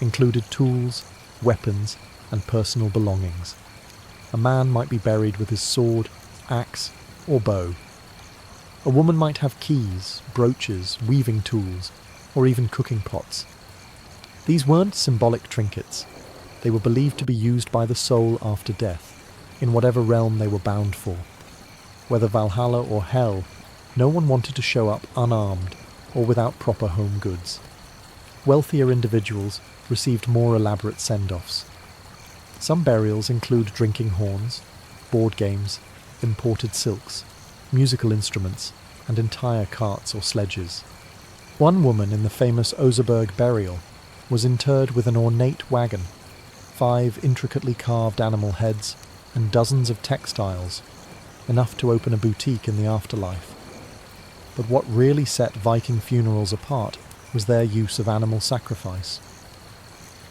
included tools, weapons, and personal belongings. A man might be buried with his sword, axe, or bow. A woman might have keys, brooches, weaving tools, or even cooking pots. These weren't symbolic trinkets. They were believed to be used by the soul after death, in whatever realm they were bound for. Whether Valhalla or Hell, no one wanted to show up unarmed or without proper home goods. Wealthier individuals received more elaborate send-offs. Some burials include drinking horns, board games, imported silks, musical instruments, and entire carts or sledges. One woman in the famous Oseberg burial was interred with an ornate wagon, 5 intricately carved animal heads, and dozens of textiles, enough to open a boutique in the afterlife. But what really set Viking funerals apart was their use of animal sacrifice.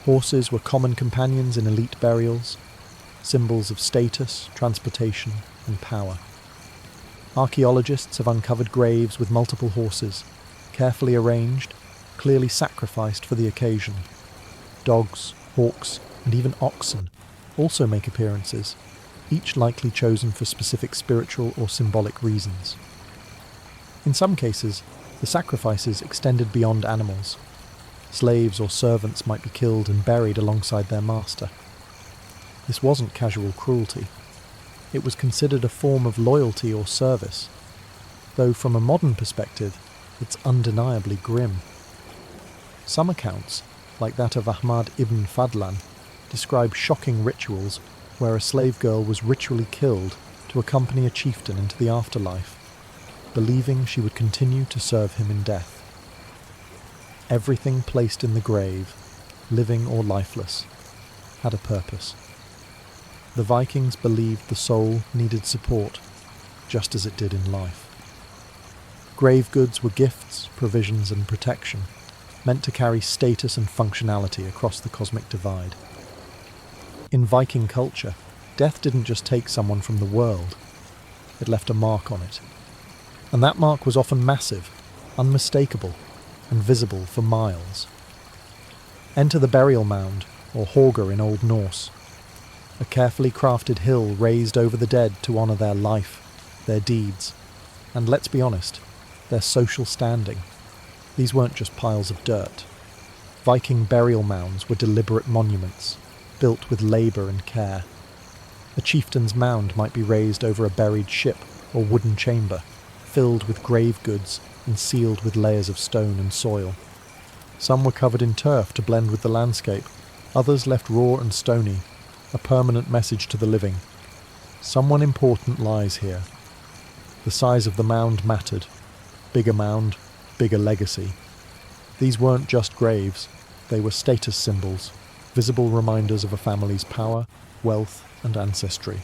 Horses were common companions in elite burials, symbols of status, transportation, and power. Archaeologists have uncovered graves with multiple horses, carefully arranged, clearly sacrificed for the occasion. Dogs, hawks, and even oxen also make appearances, each likely chosen for specific spiritual or symbolic reasons. In some cases, the sacrifices extended beyond animals. Slaves or servants might be killed and buried alongside their master. This wasn't casual cruelty. It was considered a form of loyalty or service, though from a modern perspective, it's undeniably grim. Some accounts, like that of Ahmad ibn Fadlan, describe shocking rituals where a slave girl was ritually killed to accompany a chieftain into the afterlife, believing she would continue to serve him in death. Everything placed in the grave, living or lifeless, had a purpose. The Vikings believed the soul needed support, just as it did in life. Grave goods were gifts, provisions, and protection, meant to carry status and functionality across the cosmic divide. In Viking culture, death didn't just take someone from the world, it left a mark on it. And that mark was often massive, unmistakable, and visible for miles. Enter the burial mound, or hauger in Old Norse, a carefully crafted hill raised over the dead to honour their life, their deeds, and let's be honest, their social standing. These weren't just piles of dirt. Viking burial mounds were deliberate monuments, built with labour and care. A chieftain's mound might be raised over a buried ship or wooden chamber, filled with grave goods and sealed with layers of stone and soil. Some were covered in turf to blend with the landscape, others left raw and stony, a permanent message to the living. Someone important lies here. The size of the mound mattered. Bigger mound, bigger legacy. These weren't just graves, they were status symbols, visible reminders of a family's power, wealth, and ancestry.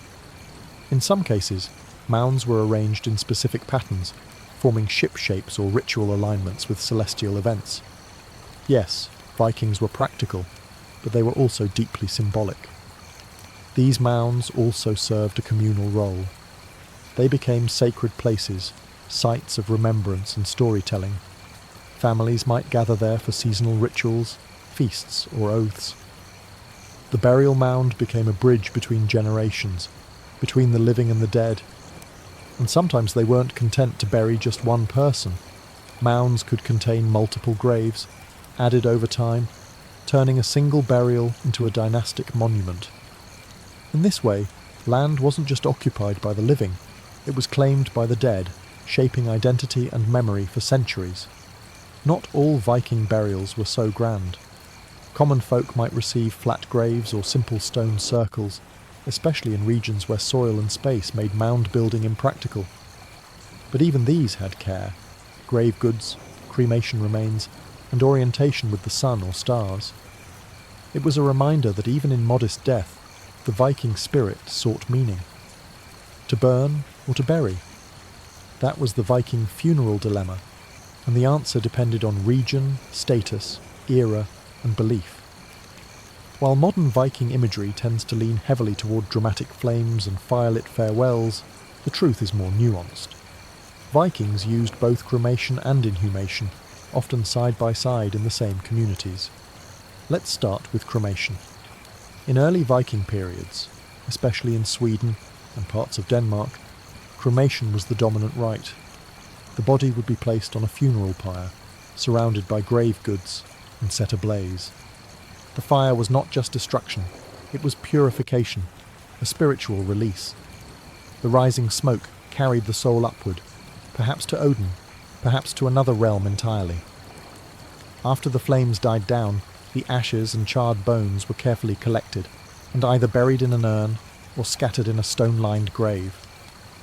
In some cases, mounds were arranged in specific patterns, forming ship shapes or ritual alignments with celestial events. Yes, Vikings were practical, but they were also deeply symbolic. These mounds also served a communal role. They became sacred places, sites of remembrance and storytelling. Families might gather there for seasonal rituals, feasts, or oaths. The burial mound became a bridge between generations, between the living and the dead. And sometimes they weren't content to bury just one person. Mounds could contain multiple graves, added over time, turning a single burial into a dynastic monument. In this way, land wasn't just occupied by the living, it was claimed by the dead, shaping identity and memory for centuries. Not all Viking burials were so grand. Common folk might receive flat graves or simple stone circles, especially in regions where soil and space made mound building impractical. But even these had care: grave goods, cremation remains, and orientation with the sun or stars. It was a reminder that even in modest death, the Viking spirit sought meaning. To burn or to bury? That was the Viking funeral dilemma, and the answer depended on region, status, era, and belief. While modern Viking imagery tends to lean heavily toward dramatic flames and firelit farewells, the truth is more nuanced. Vikings used both cremation and inhumation, often side by side in the same communities. Let's start with cremation. In early Viking periods, especially in Sweden and parts of Denmark, cremation was the dominant rite. The body would be placed on a funeral pyre, surrounded by grave goods, and set ablaze. The fire was not just destruction, it was purification, a spiritual release. The rising smoke carried the soul upward, perhaps to Odin, perhaps to another realm entirely. After the flames died down, the ashes and charred bones were carefully collected, and either buried in an urn or scattered in a stone-lined grave.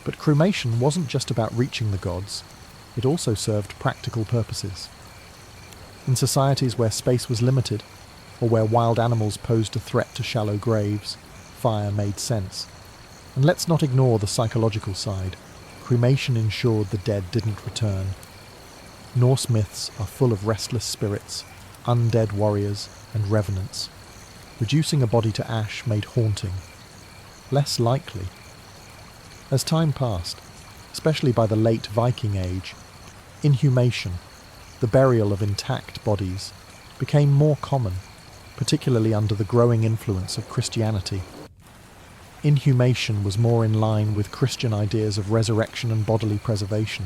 But cremation wasn't just about reaching the gods, it also served practical purposes. In societies where space was limited, or where wild animals posed a threat to shallow graves, fire made sense. And let's not ignore the psychological side. Cremation ensured the dead didn't return. Norse myths are full of restless spirits, undead warriors, and revenants. Reducing a body to ash made haunting less likely. As time passed, especially by the late Viking Age, inhumation, the burial of intact bodies, became more common, particularly under the growing influence of Christianity. Inhumation was more in line with Christian ideas of resurrection and bodily preservation.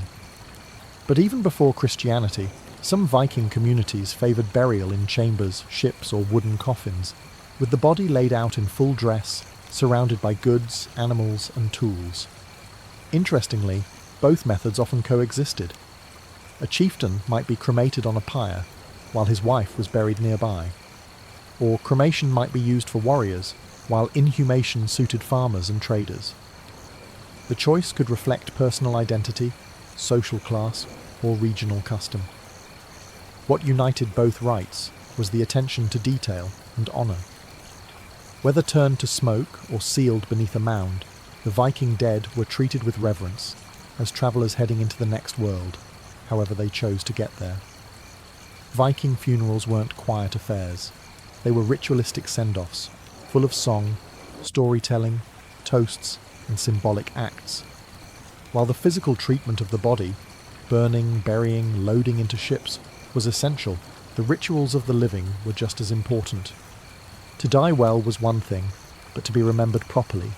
But even before Christianity, some Viking communities favoured burial in chambers, ships, or wooden coffins, with the body laid out in full dress, surrounded by goods, animals, and tools. Interestingly, both methods often coexisted. A chieftain might be cremated on a pyre, while his wife was buried nearby. Or cremation might be used for warriors, while inhumation suited farmers and traders. The choice could reflect personal identity, social class, or regional custom. What united both rites was the attention to detail and honour. Whether turned to smoke or sealed beneath a mound, the Viking dead were treated with reverence, as travellers heading into the next world, however they chose to get there. Viking funerals weren't quiet affairs. They were ritualistic send-offs, full of song, storytelling, toasts, and symbolic acts. While the physical treatment of the body, burning, burying, loading into ships, was essential, the rituals of the living were just as important. To die well was one thing, but to be remembered properly,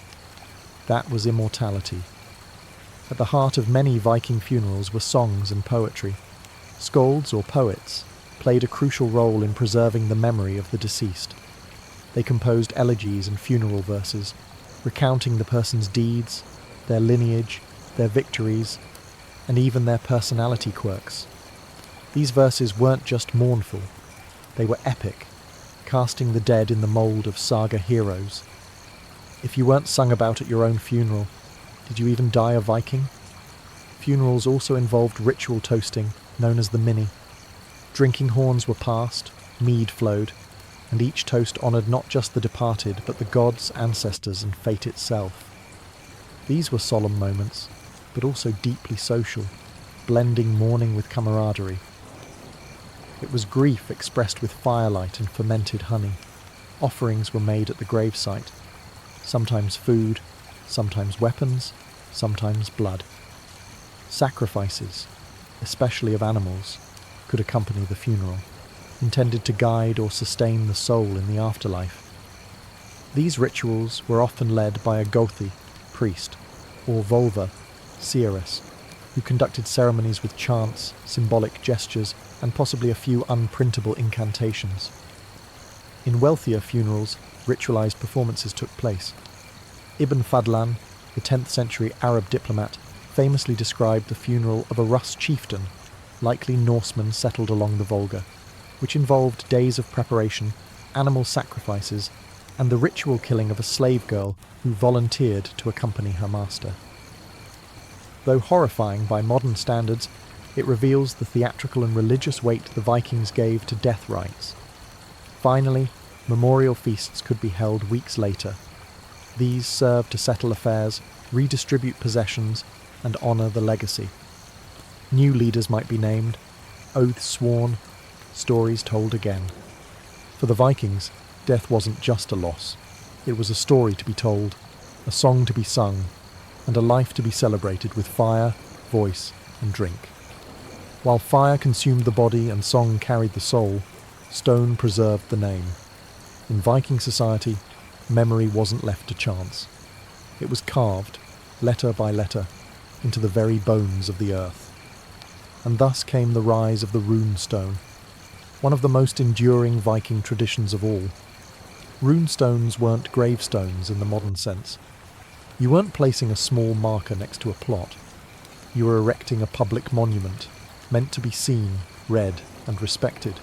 that was immortality. At the heart of many Viking funerals were songs and poetry. Skalds, or poets, played a crucial role in preserving the memory of the deceased. They composed elegies and funeral verses, recounting the person's deeds, their lineage, their victories, and even their personality quirks. These verses weren't just mournful, they were epic, casting the dead in the mould of saga heroes. If you weren't sung about at your own funeral, did you even die a Viking? Funerals also involved ritual toasting, known as the minnie. Drinking horns were passed, mead flowed, and each toast honoured not just the departed, but the gods, ancestors, and fate itself. These were solemn moments, but also deeply social, blending mourning with camaraderie. It was grief expressed with firelight and fermented honey. Offerings were made at the gravesite, sometimes food, sometimes weapons, sometimes blood. Sacrifices, especially of animals, could accompany the funeral, intended to guide or sustain the soul in the afterlife. These rituals were often led by a Gothi, priest, or Volva, seeress, who conducted ceremonies with chants, symbolic gestures, and possibly a few unprintable incantations. In wealthier funerals, ritualized performances took place. Ibn Fadlan, the 10th century Arab diplomat, famously described the funeral of a Rus chieftain, likely Norseman settled along the Volga, which involved days of preparation, animal sacrifices, and the ritual killing of a slave girl who volunteered to accompany her master. Though horrifying by modern standards, it reveals the theatrical and religious weight the Vikings gave to death rites. Finally, memorial feasts could be held weeks later. These served to settle affairs, redistribute possessions, and honour the legacy. New leaders might be named, oaths sworn, stories told again. For the Vikings, death wasn't just a loss. It was a story to be told, a song to be sung, and a life to be celebrated with fire, voice, and drink. While fire consumed the body and song carried the soul, stone preserved the name. In Viking society, memory wasn't left to chance. It was carved, letter by letter, into the very bones of the earth. And thus came the rise of the rune stone, one of the most enduring Viking traditions of all. Rune stones weren't gravestones in the modern sense. You weren't placing a small marker next to a plot. You were erecting a public monument, meant to be seen, read, and respected.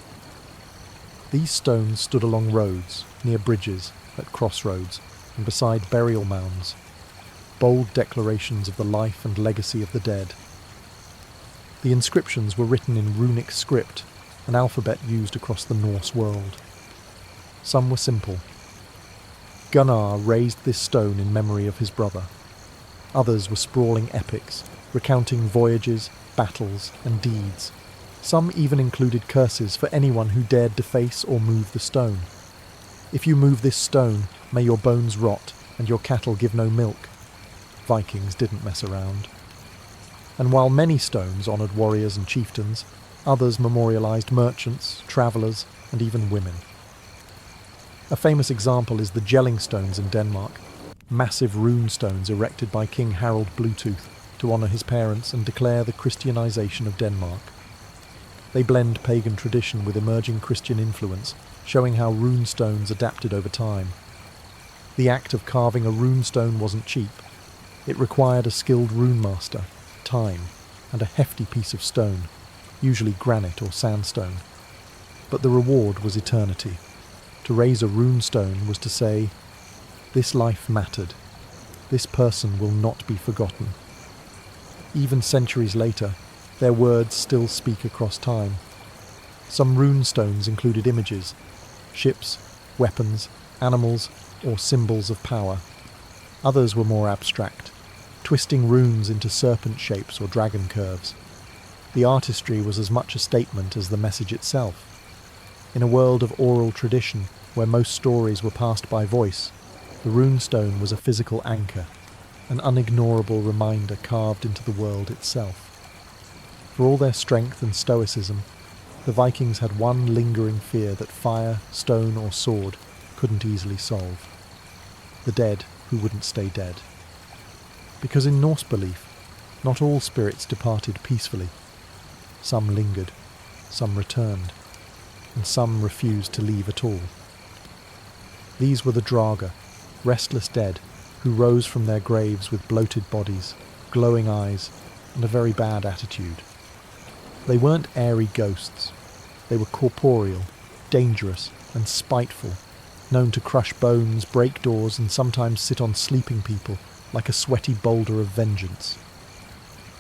These stones stood along roads, near bridges, at crossroads, and beside burial mounds, bold declarations of the life and legacy of the dead. The inscriptions were written in runic script, an alphabet used across the Norse world. Some were simple. Gunnar raised this stone in memory of his brother. Others were sprawling epics, recounting voyages, battles, and deeds. Some even included curses for anyone who dared deface or move the stone. If you move this stone, may your bones rot and your cattle give no milk. Vikings didn't mess around. And while many stones honoured warriors and chieftains, others memorialised merchants, travellers, and even women. A famous example is the Jelling stones in Denmark, massive rune stones erected by King Harald Bluetooth to honour his parents and declare the Christianisation of Denmark. They blend pagan tradition with emerging Christian influence, showing how rune stones adapted over time. The act of carving a rune stone wasn't cheap. It required a skilled rune master, time, and a hefty piece of stone, usually granite or sandstone. But the reward was eternity. To raise a rune stone was to say, this life mattered. This person will not be forgotten. Even centuries later, their words still speak across time. Some rune stones included images, ships, weapons, animals, or symbols of power. Others were more abstract, twisting runes into serpent shapes or dragon curves. The artistry was as much a statement as the message itself. In a world of oral tradition, where most stories were passed by voice, the runestone was a physical anchor, an unignorable reminder carved into the world itself. For all their strength and stoicism, the Vikings had one lingering fear that fire, stone, or sword couldn't easily solve: the dead who wouldn't stay dead. Because in Norse belief, not all spirits departed peacefully. Some lingered, some returned, and some refused to leave at all. These were the Draga, restless dead, who rose from their graves with bloated bodies, glowing eyes, and a very bad attitude. They weren't airy ghosts. They were corporeal, dangerous, and spiteful, known to crush bones, break doors, and sometimes sit on sleeping people like a sweaty boulder of vengeance.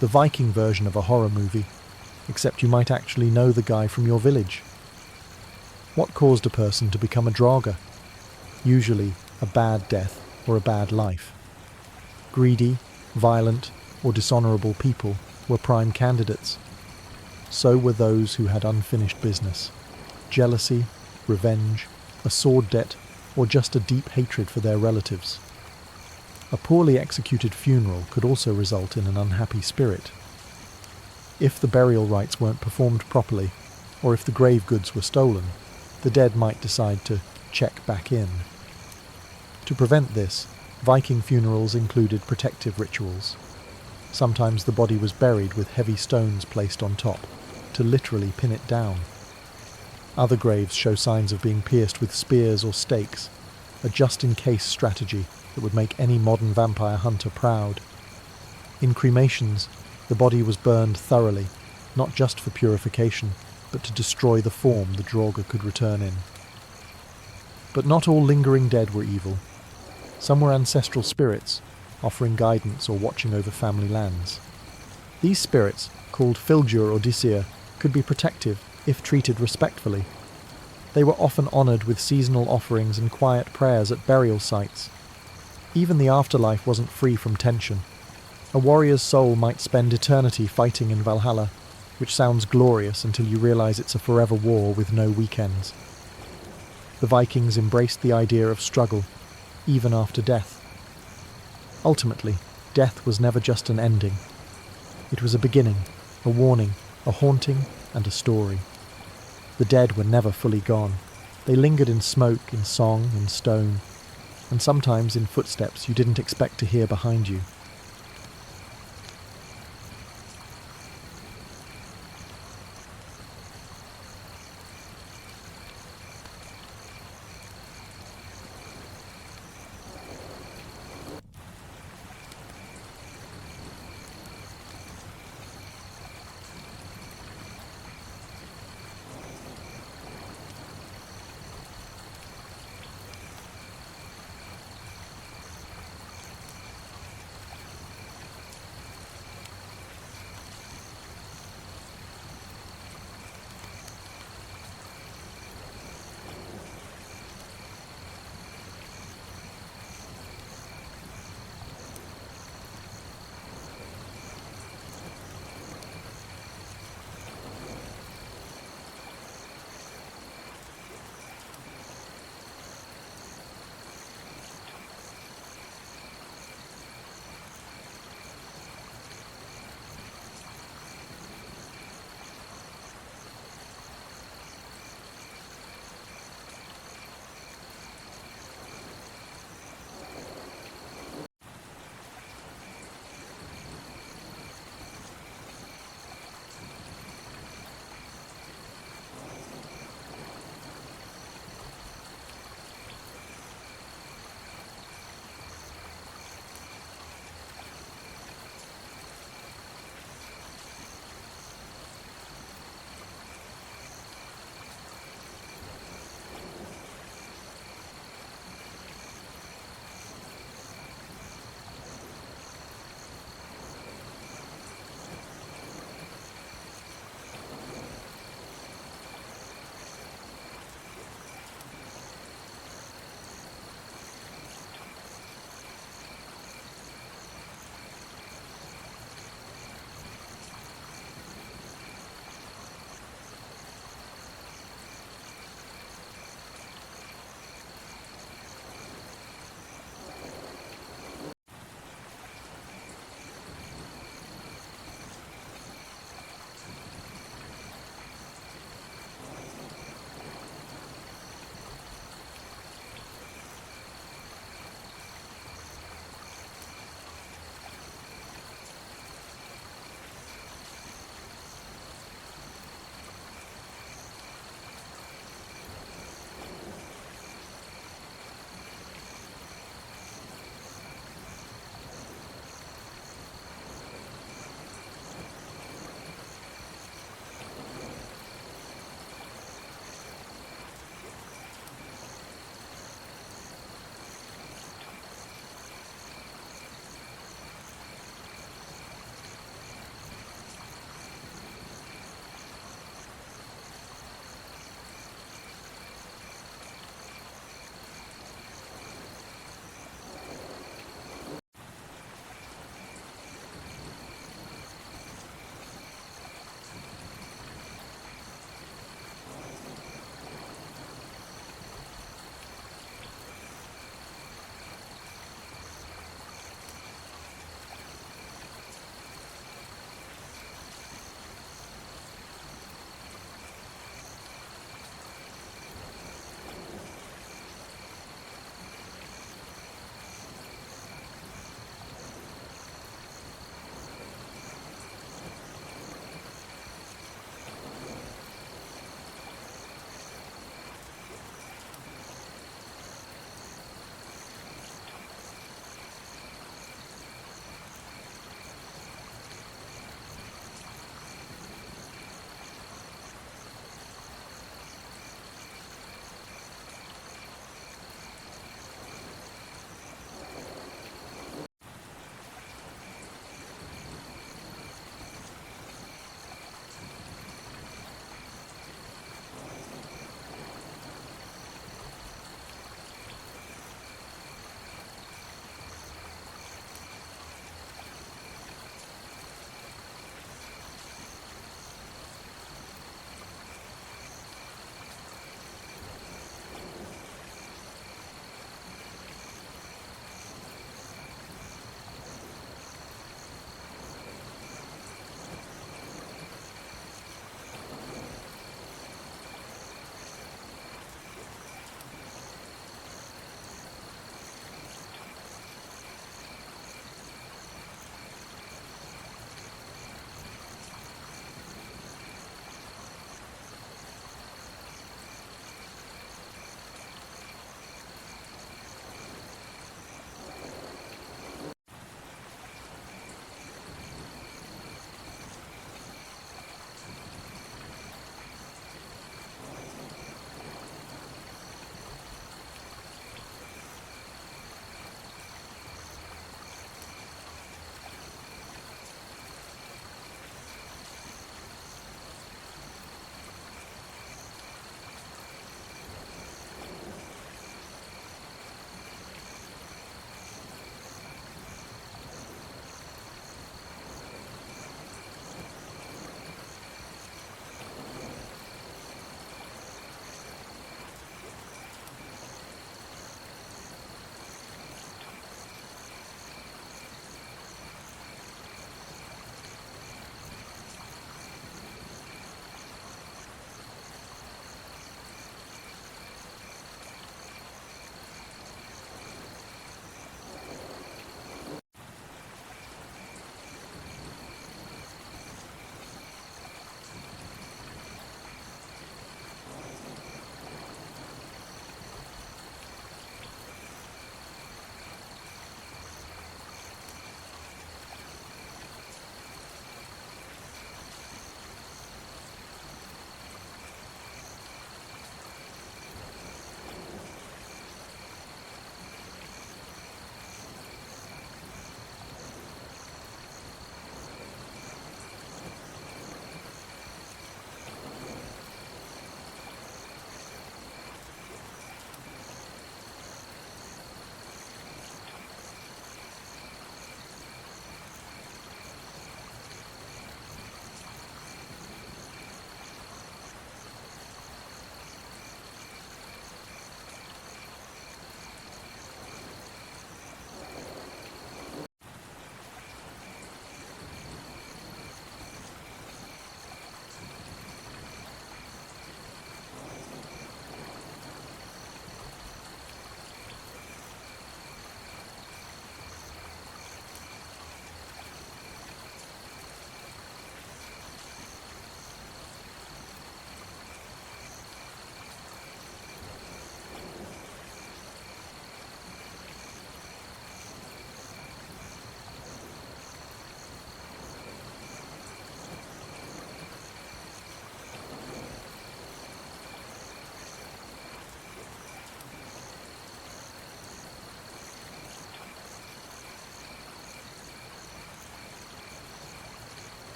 The Viking version of a horror movie, except you might actually know the guy from your village. What caused a person to become a Draga? Usually a bad death or a bad life. Greedy, violent, or dishonourable people were prime candidates. So were those who had unfinished business. Jealousy, revenge, a sword debt, or just a deep hatred for their relatives. A poorly executed funeral could also result in an unhappy spirit. If the burial rites weren't performed properly, or if the grave goods were stolen, the dead might decide to check back in. To prevent this, Viking funerals included protective rituals. Sometimes the body was buried with heavy stones placed on top, to literally pin it down. Other graves show signs of being pierced with spears or stakes, a just-in-case strategy that would make any modern vampire hunter proud. In cremations, the body was burned thoroughly, not just for purification, but to destroy the form the Draugr could return in. But not all lingering dead were evil. Some were ancestral spirits, offering guidance or watching over family lands. These spirits, called Filgjur or Disir, could be protective if treated respectfully. They were often honoured with seasonal offerings and quiet prayers at burial sites. Even the afterlife wasn't free from tension. A warrior's soul might spend eternity fighting in Valhalla, which sounds glorious until you realise it's a forever war with no weekends. The Vikings embraced the idea of struggle, even after death. Ultimately, death was never just an ending. It was a beginning, a warning, a haunting, and a story. The dead were never fully gone. They lingered in smoke, in song, in stone, and sometimes in footsteps you didn't expect to hear behind you.